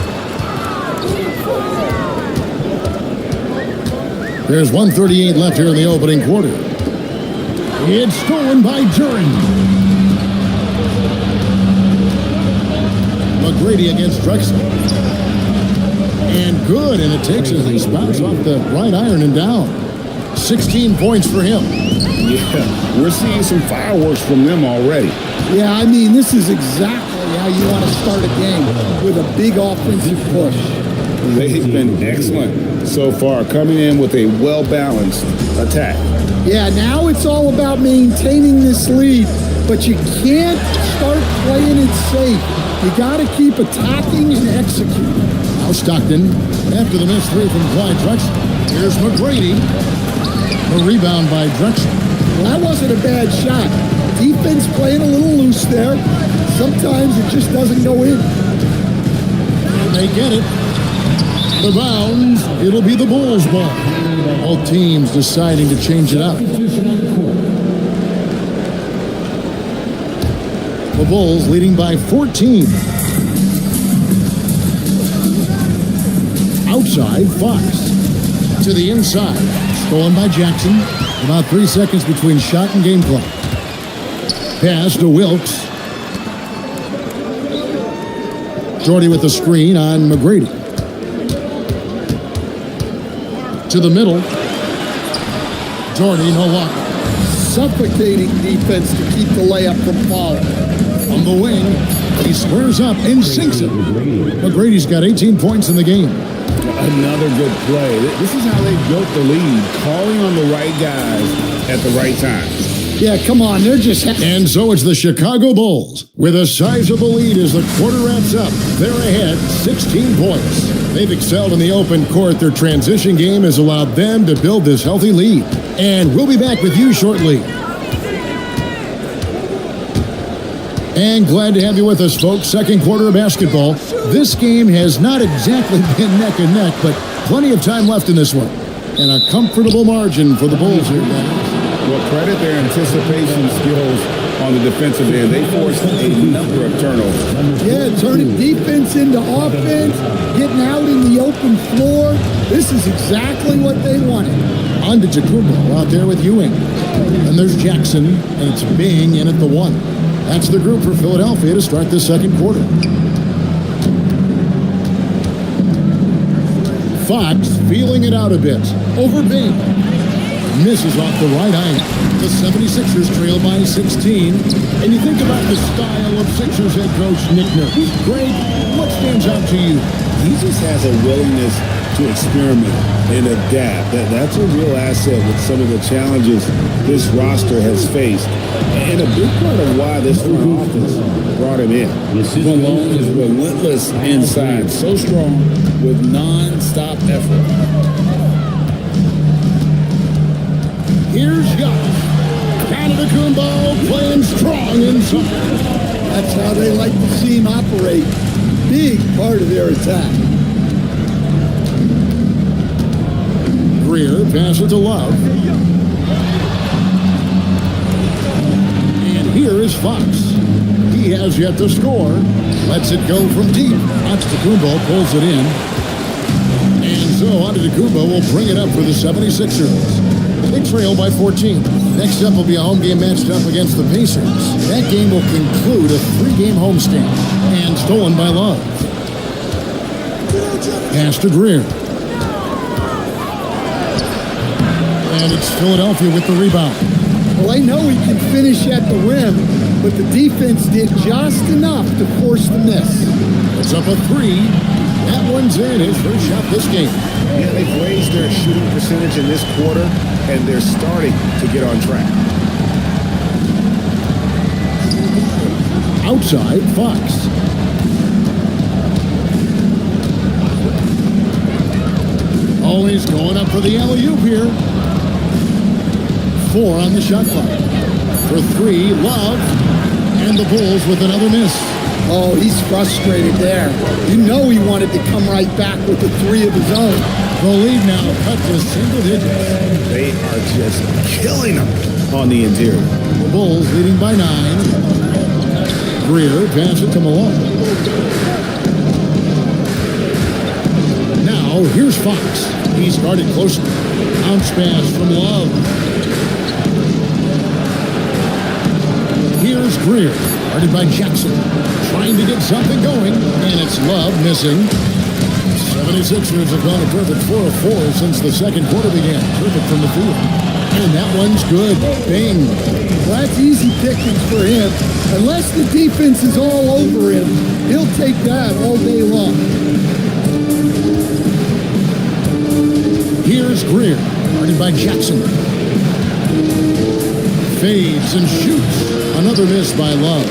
There's 1:38 left here in the opening quarter. It's stolen by Duren. McGrady against Drexler. And good, and it takes a bounce off the right iron and down. 16 points for him. Yeah, we're seeing some fireworks from them already. Yeah, I mean, this is exactly how you want to start a game, with a big offensive push. They've been excellent so far, coming in with a well-balanced attack. Yeah, now it's all about maintaining this lead, but you can't start playing it safe. You got to keep attacking and executing. Now Stockton, after the missed three from Clyde Drexler. Here's McGrady. A rebound by Drexler. Well, that wasn't a bad shot. Defense playing a little loose there. Sometimes it just doesn't go in. And they get it. The bounds, it'll be the Bulls' ball. All teams deciding to change it up. The Bulls leading by 14. Outside, Fox. To the inside. Stolen by Jackson. About 3 seconds between shot and game clock. Pass to Wilkes. Jordy with the screen on McGrady. To the middle. Jordy, no luck. Suffocating defense to keep the layup from falling. On the wing, he squares up and sinks it. McGrady's got 18 points in the game. Another good play. This is how they built the lead, calling on the right guys at the right time. Yeah, come on, they're just... And so it's the Chicago Bulls with a sizable lead as the quarter wraps up. They're ahead 16 points. They've excelled in the open court. Their transition game has allowed them to build this healthy lead. And we'll be back with you shortly. And glad to have you with us, folks. Second quarter of basketball. This game has not exactly been neck and neck, but plenty of time left in this one. And a comfortable margin for the Bulls here, guys. Well, credit their anticipation skills on the defensive end. They forced a number of turnovers. Yeah, turning defense into offense, getting out in the open floor. This is exactly what they wanted. On to Jakubo out there with Ewing. And there's Jackson, and it's Bing in at the 1. That's the group for Philadelphia to start this second quarter. Fox feeling it out a bit. Over Bing. Misses off the right eye. The 76ers trail by 16. And you think about the style of Sixers head coach Nick Nurse. Greg, what stands out to you? He just has a willingness to experiment and adapt. That's a real asset with some of the challenges this roster has faced. And a big part of why this front office brought him in. Malone is relentless inside, so strong with non-stop effort. Here's Giannis. Antetokounmpo playing strong inside. That's how they like to see him operate. Big part of their attack. Greer passes to Love. And here is Fox. He has yet to score. Lets it go from deep. Antetokounmpo pulls it in. And so Antetokounmpo will bring it up for the 76ers. They trail by 14. Next up will be a home game matched up against the Pacers. That game will conclude a 3-game homestand. And stolen by Love. Pass to Greer. And it's Philadelphia with the rebound. Well, they know he can finish at the rim, but the defense did just enough to force the miss. It's up a 3. That one's in. His first shot this game. Yeah, they've raised their shooting percentage in this quarter, and they're starting to get on track. Outside, Fox. Always going up for the alley-oop here. 4 on the shot clock. For 3, Love. And the Bulls with another miss. Oh, he's frustrated there. You know he wanted to come right back with the 3 of his own. The lead now cut to single digits. They are just killing them on the interior. The Bulls leading by 9. Greer passes it to Malone. Now, here's Fox. He's guarded closely. Bounce pass from Love. Here's Greer, guarded by Jackson. Trying to get something going, and it's Love missing. 76ers have gone a perfect 4 of 4 since the second quarter began. Perfect from the field. And that one's good. Bing. Well, that's easy pickings for him. Unless the defense is all over him, he'll take that all day long. Here's Greer, guarded by Jackson. Fades and shoots. Another miss by Love.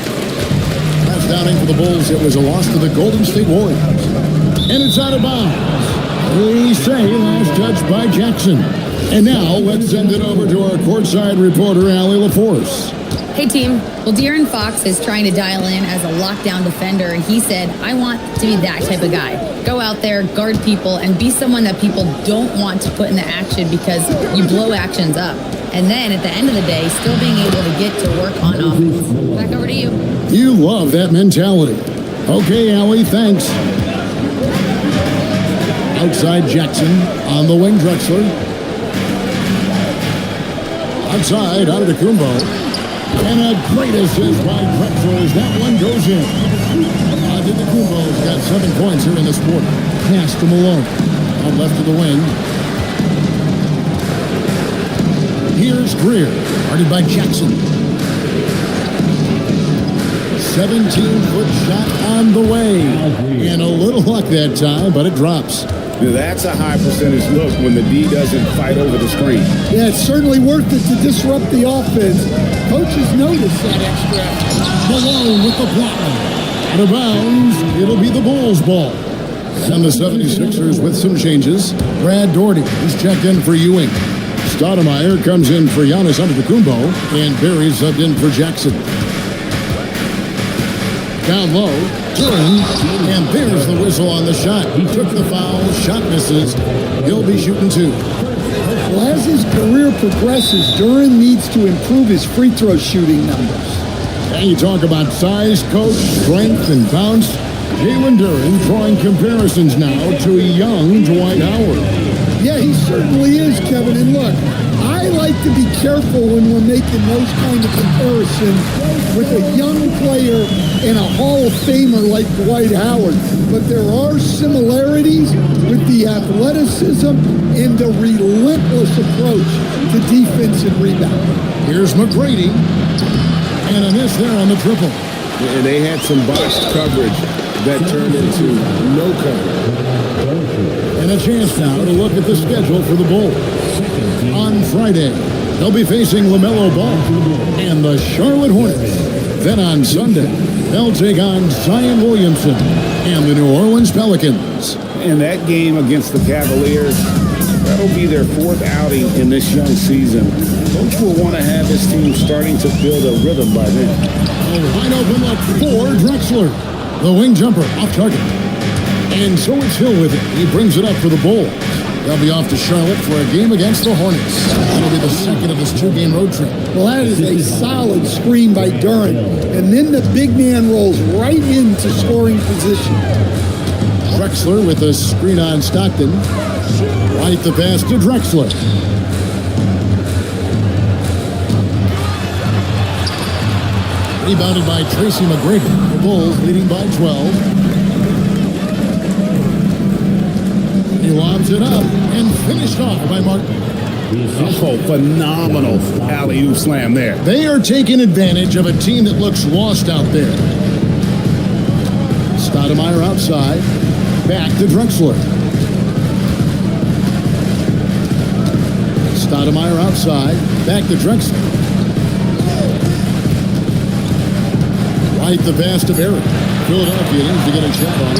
Last downing for the Bulls, it was a loss to the Golden State Warriors. And it's out of bounds. We say last touch by Jackson. And now let's send it over to our courtside reporter, Allie LaForce. Hey team, well De'Aaron Fox is trying to dial in as a lockdown defender, and he said, I want to be that type of guy. Go out there, guard people, and be someone that people don't want to put in the action because you blow actions up. And then at the end of the day, still being able to get to work on offense. Back over to you. You love that mentality. Okay, Allie, thanks. Outside Jackson on the wing, Drexler. Outside, Antetokounmpo. And a great assist by Drexler as that one goes in. Antetokounmpo's got 7 points here in this quarter. Pass to Malone. Out left of the wing. Here's Greer, guarded by Jackson. 17-foot shot on the way. And a little luck that time, but it drops. Now that's a high percentage look when the D doesn't fight over the screen. Yeah, it's certainly worth it to disrupt the offense. Coaches notice that extra effort. Malone with the block. Out of bounds, it'll be the Bulls' ball. And the 76ers with some changes. Brad Doherty is checked in for Ewing. Stoudemire comes in for Giannis Antetokounmpo, and Barry subbed in for Jackson. Down low, turn, and there's the whistle on the shot. He took the foul, shot misses. He'll be shooting 2. Well, as his career progresses, Duren needs to improve his free throw shooting numbers. And you talk about size, coach, strength, and bounce. Jalen Duren drawing comparisons now to a young Dwight Howard. Yeah, he certainly is, Kevin. And look, I like to be careful when we're making those kind of comparisons with a young player and a Hall of Famer like Dwight Howard. But there are similarities with the athleticism and the relentless approach to defense and rebound. Here's McGrady. And a miss there on the triple. And they had some box coverage that turned into no cover. And a chance now to look at the schedule for the Bulls. On Friday, they'll be facing LaMelo Ball and the Charlotte Hornets. Then on Sunday, they'll take on Zion Williamson and the New Orleans Pelicans. And that game against the Cavaliers, that'll be their 4th outing in this young season. Coach will want to have his team starting to build a rhythm by then. A wide open look for Drexler. The wing jumper off target. And so it's Hill with it. He brings it up for the Bulls. They'll be off to Charlotte for a game against the Hornets. That'll be the second of this 2-game road trip. Well, that is a solid screen by Duren. And then the big man rolls right into scoring position. Drexler with a screen on Stockton. Right the pass to Drexler. Rebounded by Tracy McGrady. The Bulls leading by 12. He lobs it up and finished off by Martin. Oh, phenomenal alley-oop slam there. They are taking advantage of a team that looks lost out there. Stoudemire outside. Back to Drexler. Stoudemire outside. Back to Drexler. Right the pass to Barry. Philadelphia needs to get a shot on.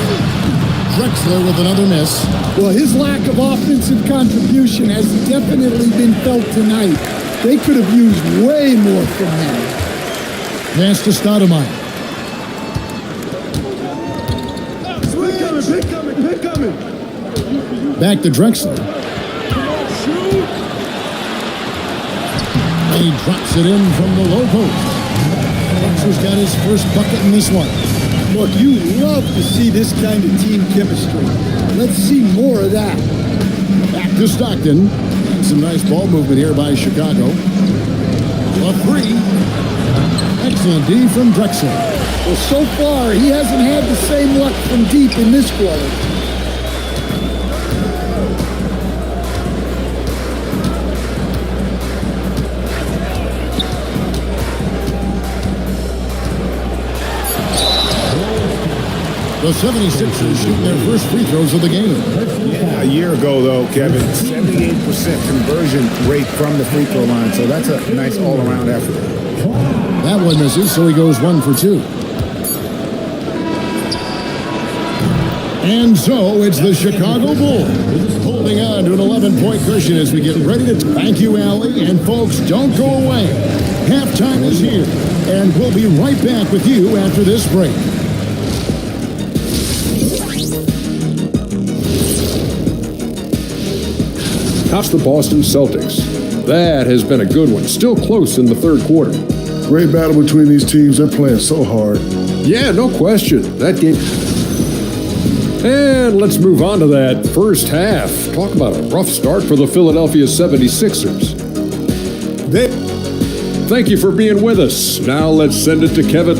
Drexler with another miss. Well, his lack of offensive contribution has definitely been felt tonight. They could have used way more from him. Pass to Stoudemire. Pick coming. Back to Drexler. And he drops it in from the low post. Drexler's got his first bucket in this one. Look, you love to see this kind of team chemistry. Let's see more of that. Back to Stockton. Some nice ball movement here by Chicago. A 3. Excellent D from Drexler. Well, so far, he hasn't had the same luck from deep in this quarter. The 76ers shooting their first free throws of the game. Yeah, a year ago, though, Kevin, 78% conversion rate from the free throw line. So that's a nice all-around effort. That one misses, so he goes 1 for 2. And so it's the Chicago Bulls holding on to an 11-point cushion as we get ready to thank you, Allie. And folks, don't go away. Halftime is here, and we'll be right back with you after this break. That's the Boston Celtics. That has been a good one. Still close in the third quarter. Great battle between these teams. They're playing so hard. Yeah, no question. That game. And let's move on to that first half. Talk about a rough start for the Philadelphia 76ers. Thank you for being with us. Now let's send it to Kevin.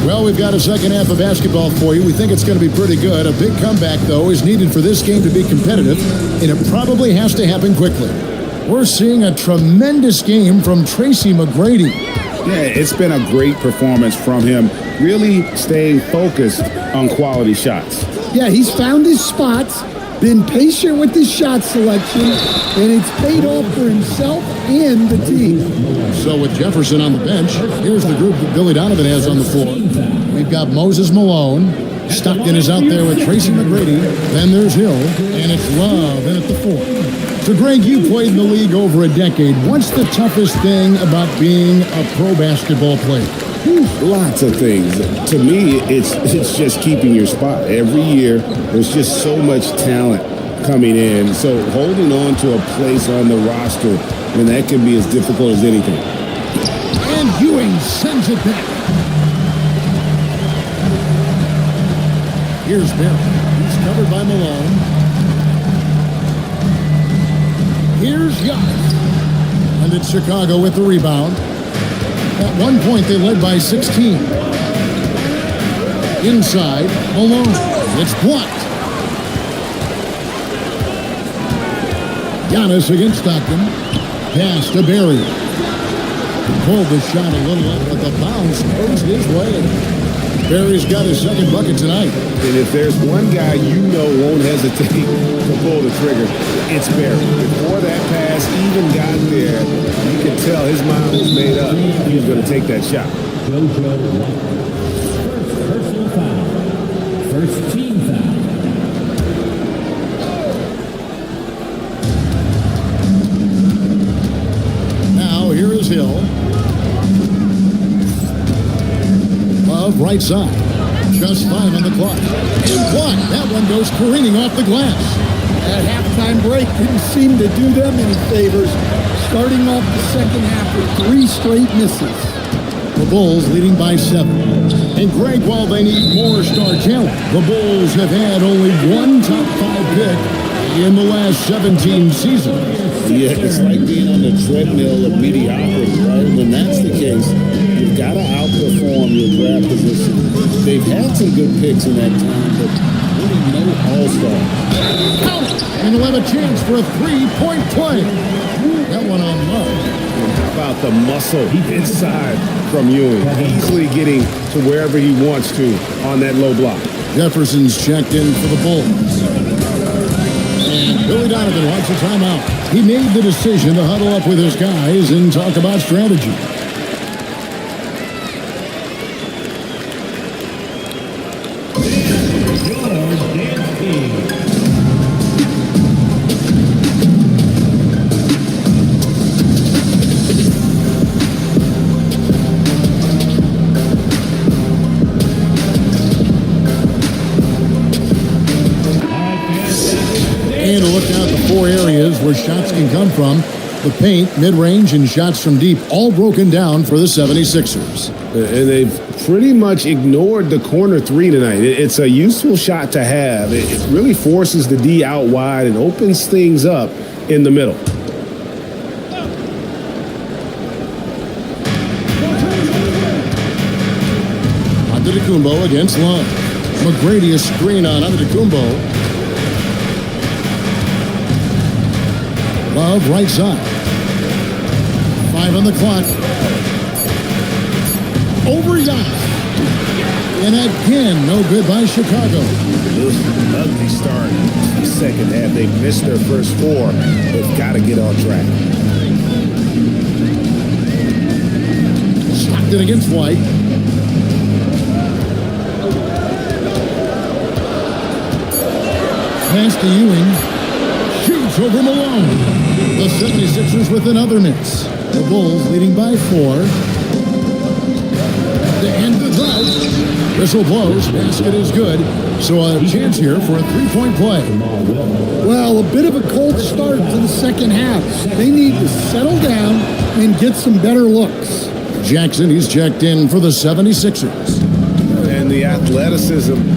Well, we've got a second half of basketball for you. We think it's going to be pretty good. A big comeback, though, is needed for this game to be competitive, and it probably has to happen quickly. We're seeing a tremendous game from Tracy McGrady. Yeah, it's been a great performance from him, really staying focused on quality shots. Yeah, he's found his spots, been patient with his shot selection, and it's paid off for himself and the team. So with Jefferson on the bench, here's the group that Billy Donovan has on the floor. We've got Moses Malone. Stockton is out there with Tracy McGrady. Then there's Hill, and it's Love in at the 4. So, Greg, you played in the league over a decade. What's the toughest thing about being a pro basketball player? Lots of things. To me, it's just keeping your spot. Every year, there's just so much talent coming in. So holding on to a place on the roster, and that can be as difficult as anything. And Ewing sends it back. Here's Barry. He's covered by Malone. Here's Giannis. And it's Chicago with the rebound. At one point, they led by 16. Inside, Malone. It's blocked. Giannis against Stockton. Pass to Barry. Pulled the shot a little up, but the bounce goes his way. Barry's got his second bucket tonight. And if there's one guy you know won't hesitate to pull the trigger, it's Barry. Before that pass even got there, you could tell his mind was made up. He was going to take that shot. First personal foul. First team foul. Now here is Hill. Love right side. Just 5 on the clock. And one. That one goes careening off the glass. That halftime break didn't seem to do them any favors, starting off the second half with 3 straight misses. The Bulls leading by 7. And Greg, while they need more star talent, the Bulls have had only one top 5 pick in the last 17 seasons. Yeah, it's like being on the treadmill of mediocrity, right? When that's the case, you've got to outperform your draft position. They've had some good picks in that time, but really no all-star. And he'll have a chance for a 3-point play. That one on Love. How about the muscle inside from Ewing? Easily getting to wherever he wants to on that low block. Jefferson's checked in for the Bulls. And Billy Donovan wants a timeout. He made the decision to huddle up with his guys and talk about strategy. And to look out the 4 areas where shots can come from. The paint, mid-range, and shots from deep, all broken down for the 76ers. And they've pretty much ignored the corner 3 tonight. It's a useful shot to have. It really forces the D out wide and opens things up in the middle. Antetokounmpo against Love. McGrady a screen on Antetokounmpo. Love right side. 5 on the clock. Over Giannis. And again, no good by Chicago. Ugly start. The second half, they missed their first 4. They've got to get on track. Stockton against White. Pass to Ewing. Shoots over Malone. The 76ers with another miss. The Bulls leading by 4. To end the drought. Whistle blows. Basket is good. So a chance here for a 3-point play. Well, a bit of a cold start to the second half. They need to settle down and get some better looks. Jackson, he's checked in for the 76ers. And the athleticism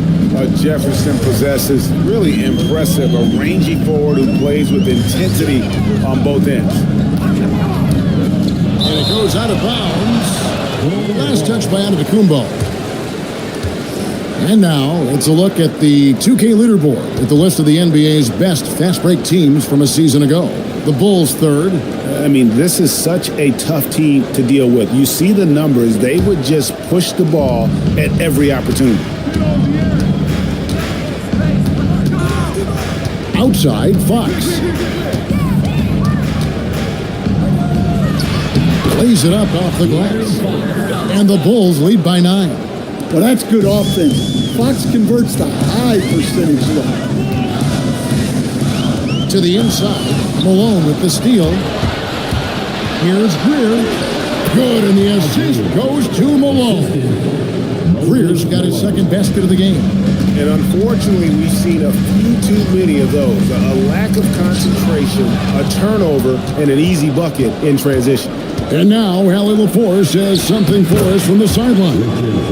Jefferson possesses, really impressive. A rangy forward who plays with intensity on both ends. And it goes out of bounds. Last touch by Antetokounmpo. And now it's a look at the 2K leaderboard with the list of the NBA's best fast break teams from a season ago. The Bulls 3rd. I mean, this is such a tough team to deal with. You see the numbers. They would just push the ball at every opportunity. Outside, Fox. Plays it up off the glass. And the Bulls lead by 9. Well, that's good offense. Fox converts the high percentage look. To the inside, Malone with the steal. Here's Greer. Good, and the assist goes to Malone. Greer's got his second basket of the game. And unfortunately, we've seen a few too many of those. A lack of concentration, a turnover, and an easy bucket in transition. And now, Allie LaForce has something for us from the sideline.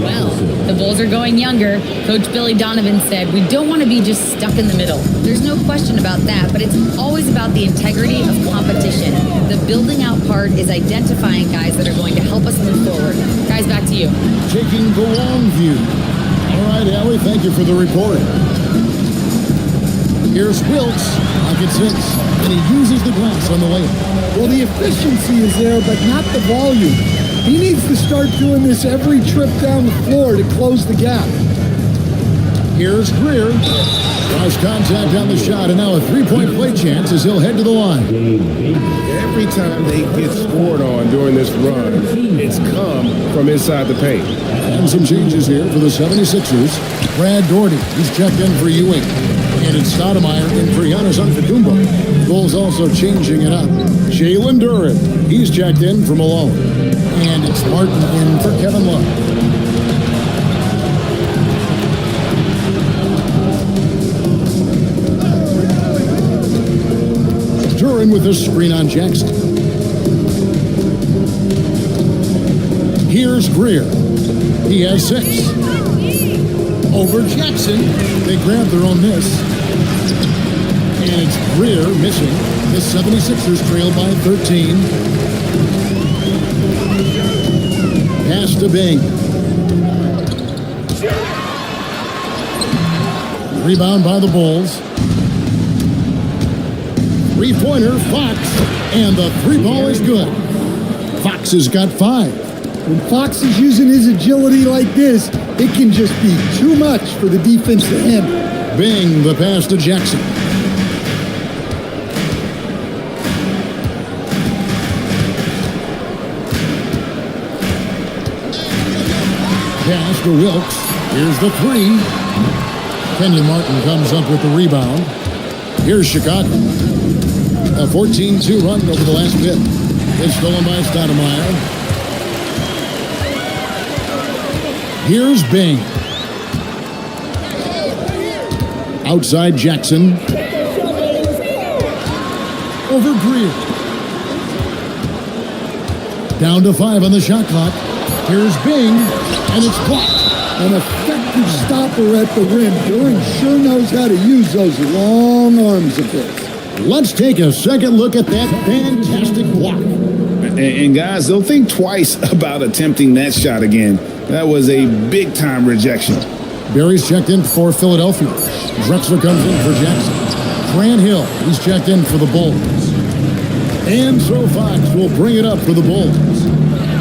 Well, the Bulls are going younger. Coach Billy Donovan said, we don't want to be just stuck in the middle. There's no question about that, but it's always about the integrity of competition. The building out part is identifying guys that are going to help us move forward. Guys, back to you. Taking the long view. All right, Allie, thank you for the report. Here's Wilkes, pocket 6, and he uses the glass on the layup. Well, the efficiency is there, but not the volume. He needs to start doing this every trip down the floor to close the gap. Here's Greer. Draws contact on the shot, and now a three-point play chance as he'll head to the line. Every time they get scored on during this run, it's come from inside the paint. And some changes here for the 76ers. Brad Doherty, he's checked in for Ewing. And it's Stoudemire in for Giannis Antetokounmpo. Bulls also changing it up. Jalen Duren, he's checked in for Malone. And it's Martin in for Kevin Love. Duren with a screen on Jackson. Here's Greer. He has 6. Over Jackson. They grab their own miss. And it's Greer missing. The 76ers trail by 13. Pass to Bing. Rebound by the Bulls. Three-pointer, Fox. And the three ball is good. Fox has got 5. When Fox is using his agility like this, it can just be too much for the defense to handle. Bing, the pass to Jackson. Pass to Wilkes. Here's the 3. Kenyon Martin comes up with the rebound. Here's Chicago. A 14-2 run over the last bit. It's stolen by Stoudemire. Here's Bing. Outside Jackson. Over Greer. Down to 5 on the shot clock. Here's Bing, and it's blocked. An effective stopper at the rim. Duren sure knows how to use those long arms of his. Let's take a second look at that fantastic block. And guys, don't think twice about attempting that shot again. That was a big-time rejection. Barry's checked in for Philadelphia. Drexler comes in for Jackson. Grant Hill, he's checked in for the Bulls. And so Fox will bring it up for the Bulls.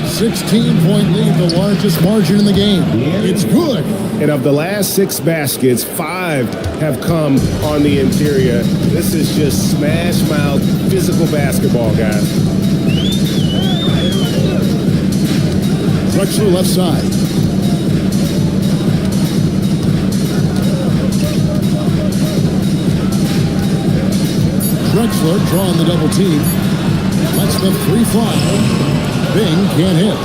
16-point lead, the largest margin in the game. It's good. And of the last 6 baskets, 5 have come on the interior. This is just smash-mouth physical basketball, guys. Drexler left side. Drexler drawing the double team. Lets the 3 fly. Bing can't hit.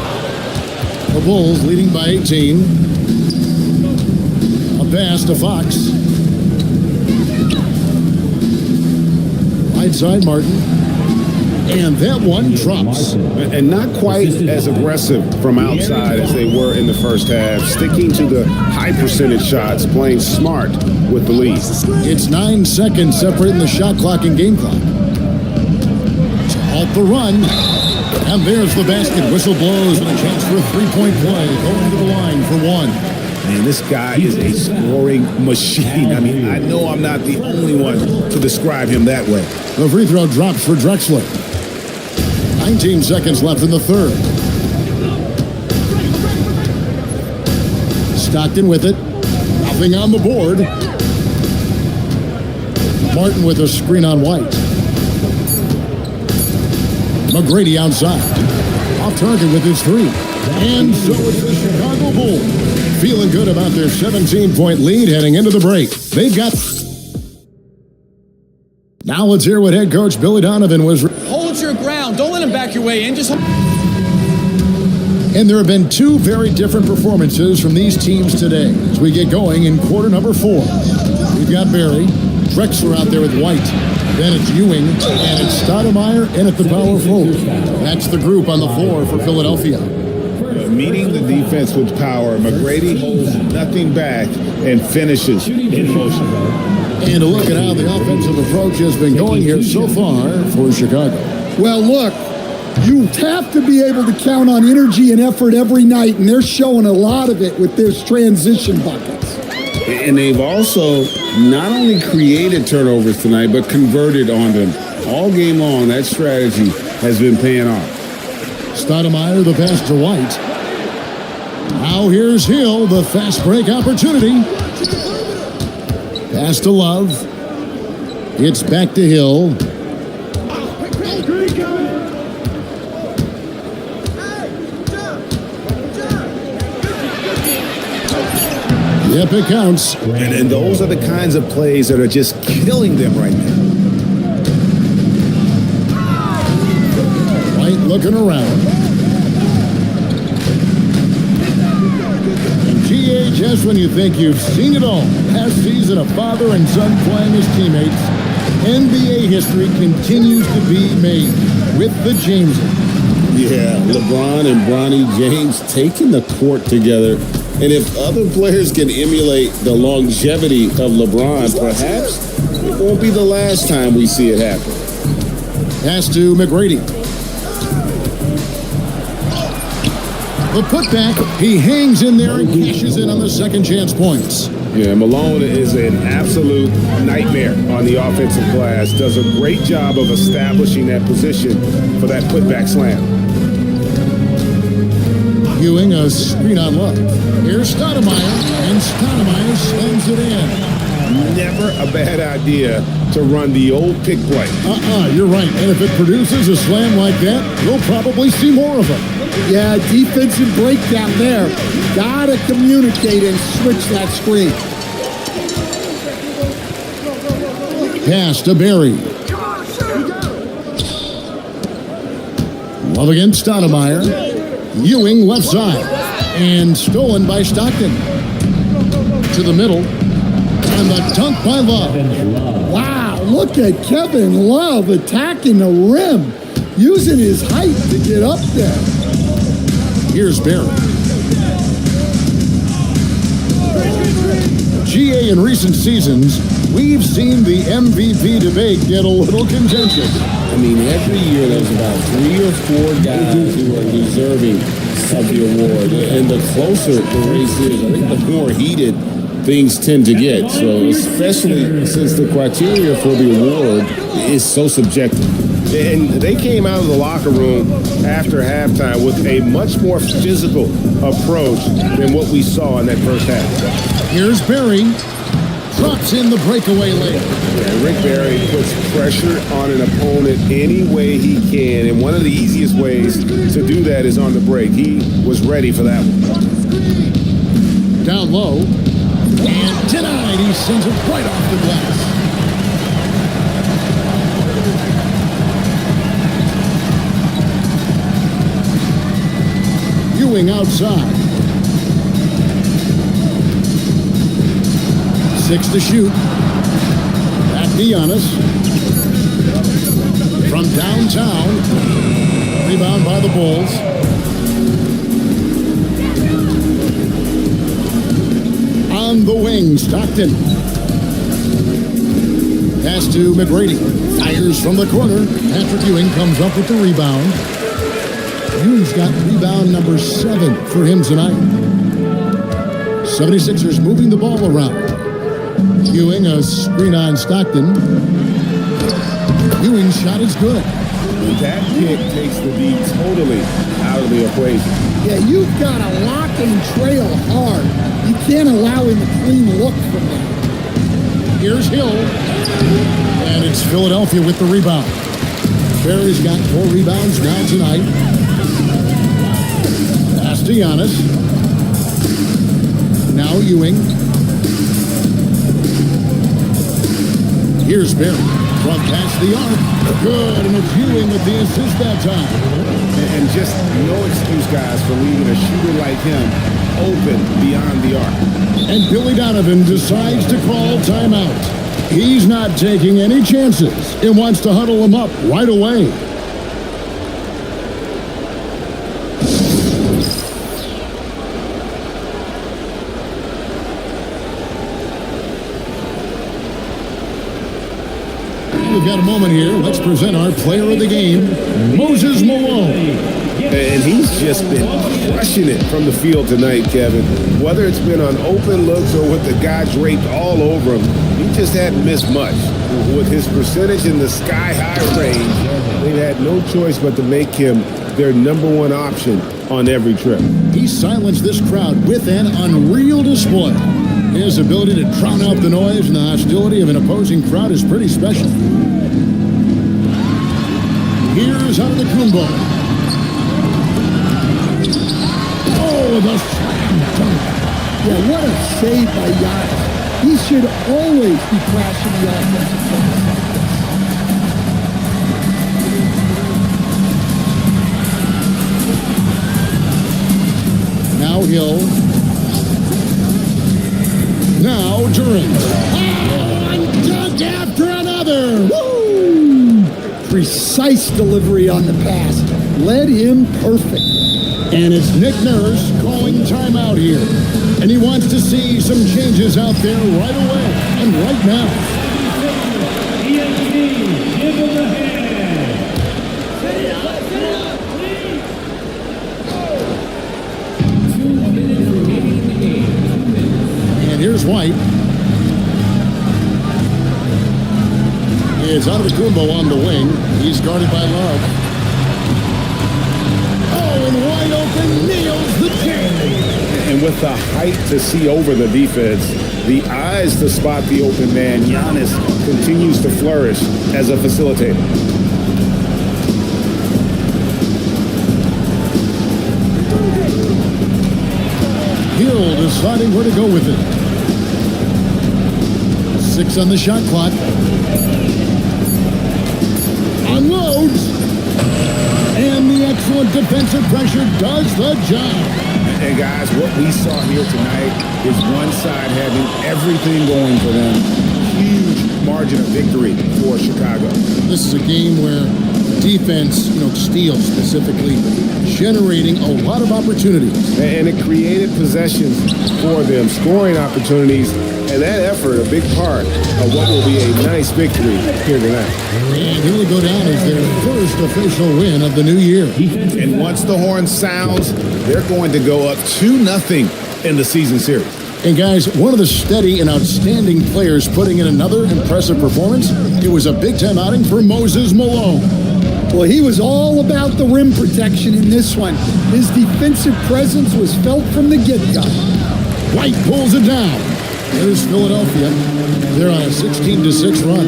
The Bulls leading by 18. A pass to Fox. Right side Martin. And that one drops. And not quite as aggressive from outside as they were in the first half. Sticking to the high percentage shots, playing smart with the lead. It's 9 seconds separating the shot clock and game clock. To halt the run. And there's the basket. Whistle blows and a chance for a three-point play. Going to the line for 1. Man, this guy is a scoring machine. I mean, I know I'm not the only one to describe him that way. The free throw drops for Drexler. 19 seconds left in the third. Stockton with it. Nothing on the board. Martin with a screen on White. McGrady outside. Off target with his three. And so it's the Chicago Bulls. Feeling good about their 17-point lead heading into the break. They've got... Now let's hear what head coach Billy Donovan was... Hold your ground. Don't let him back your way in. Just... And there have been two very different performances from these teams today as we get going in quarter number 4. We've got Barry, Drexler out there with White. Then it's Ewing, and it's Stoudemire in at the power forward. That's the group on the floor for Philadelphia. Meeting the defense with power, McGrady holds nothing back and finishes in motion. And a look at how the offensive approach has been going here so far for Chicago. Well, look, you have to be able to count on energy and effort every night, and they're showing a lot of it with this transition buckets. And they've also not only created turnovers tonight, but converted on them. All game long, that strategy has been paying off. Stoudemire, the pass to White. Now here's Hill, the fast break opportunity. Pass to Love. It's back to Hill. Yep, it counts. And those are the kinds of plays that are just killing them right now. White looking around. And GA, just when you think you've seen it all, last season a father and son playing as teammates, NBA history continues to be made with the Jameses. Yeah, LeBron and Bronny James taking the court together. And if other players can emulate the longevity of LeBron, perhaps it won't be the last time we see it happen. Pass to McGrady. The putback, he hangs in there and cashes in on the second chance points. Yeah, Malone is an absolute nightmare on the offensive glass. Does a great job of establishing that position for that putback slam. Ewing, a screen on Love. Here's Stoudemire, and Stoudemire slams it in. Never a bad idea to run the old pick play. You're right. And if it produces a slam like that, we'll probably see more of them. Yeah, defensive breakdown there. Gotta communicate and switch that screen. Pass to Barry. Love against Stoudemire. Ewing left side. And stolen by Stockton. To the middle. And the dunk by Love. Wow, look at Kevin Love attacking the rim. Using his height to get up there. Here's Barry. GA in recent seasons, we've seen the MVP debate get a little contentious. I mean, every year there's about 3 or 4 guys who are deserving of the award. And the closer the race is, I think the more heated things tend to get. So especially since the criteria for the award is so subjective. And they came out of the locker room after halftime with a much more physical approach than what we saw in that first half. Here's Barry. Drops in the breakaway lane. Yeah, Rick Barry puts pressure on an opponent any way he can. And one of the easiest ways to do that is on the break. He was ready for that one. Down low. And denied. He sends it right off the glass. Ewing outside. 6 to shoot. Back to Giannis. From downtown. Rebound by the Bulls. On the wing, Stockton. Pass to McGrady. Fires from the corner. Patrick Ewing comes up with the rebound. Ewing's got rebound number 7 for him tonight. 76ers moving the ball around. Ewing, a screen on Stockton. Ewing's shot is good. That pick takes the D totally out of the equation. Yeah, you've got to lock and trail hard. You can't allow him a clean look from that. Here's Hill. And it's Philadelphia with the rebound. Barry's got 4 rebounds now tonight. Pass to Giannis. Now Ewing. Here's Barry. From past the arc. Good, and it's Ewing with the assist that time. And just no excuse, guys, for leaving a shooter like him open beyond the arc. And Billy Donovan decides to call timeout. He's not taking any chances and wants to huddle him up right away. We've got a moment here. Let's present our player of the game, Moses Malone. And he's just been crushing it from the field tonight, Kevin. Whether it's been on open looks or with the guy draped all over him, he just hadn't missed much. With his percentage in the sky-high range, they've had no choice but to make him their #1 option on every trip. He silenced this crowd with an unreal display. His ability to drown out the noise and the hostility of an opposing crowd is pretty special. Here's Antetokounmpo. Oh, the slam dunk. Yeah, what a save by Giannis. He should always be crashing the offensive play. Now Hill. Now Durant. Oh, and dunk after another. Woo! Precise delivery on the pass. Led him perfect. And it's Nick Nurse calling timeout here. And he wants to see some changes out there right away and right now. Give him a hand. And here's White. It's Antetokounmpo on the wing. He's guarded by Love. Oh, and wide open, nails the chain. And with the height to see over the defense, the eyes to spot the open man, Giannis continues to flourish as a facilitator. Hill deciding where to go with it. 6 on the shot clock. Unloads. And the excellent defensive pressure does the job. And guys, what we saw here tonight is one side having everything going for them. Huge margin of victory for Chicago. This is a game where defense, steals specifically, generating a lot of opportunities. And it created possessions for them, scoring opportunities, and that effort a big part of what will be a nice victory here tonight. And here we go down as their first official win of the new year. And once the horn sounds, they're going to go up 2-0 in the season series. And guys, one of the steady and outstanding players putting in another impressive performance, it was a big-time outing for Moses Malone. Well, he was all about the rim protection in this one. His defensive presence was felt from the get-go. White pulls it down. There's Philadelphia. They're on a 16-6 run.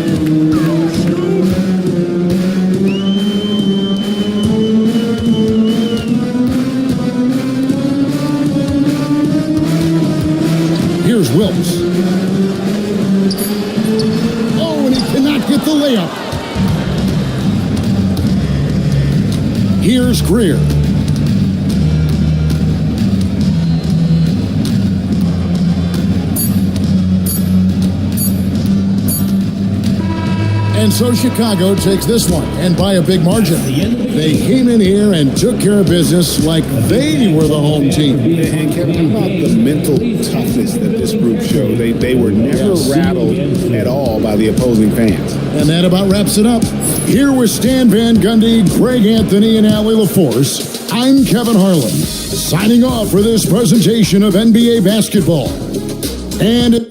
Here's Wilkes. Oh, and he cannot get the layup. Here's Greer. And so Chicago takes this one, and by a big margin. They came in here and took care of business like they were the home team. And Kevin, how about the mental toughness that this group showed? They were never rattled at all by the opposing fans. And that about wraps it up. Here with Stan Van Gundy, Greg Anthony, and Allie LaForce, I'm Kevin Harlan, signing off for this presentation of NBA basketball. And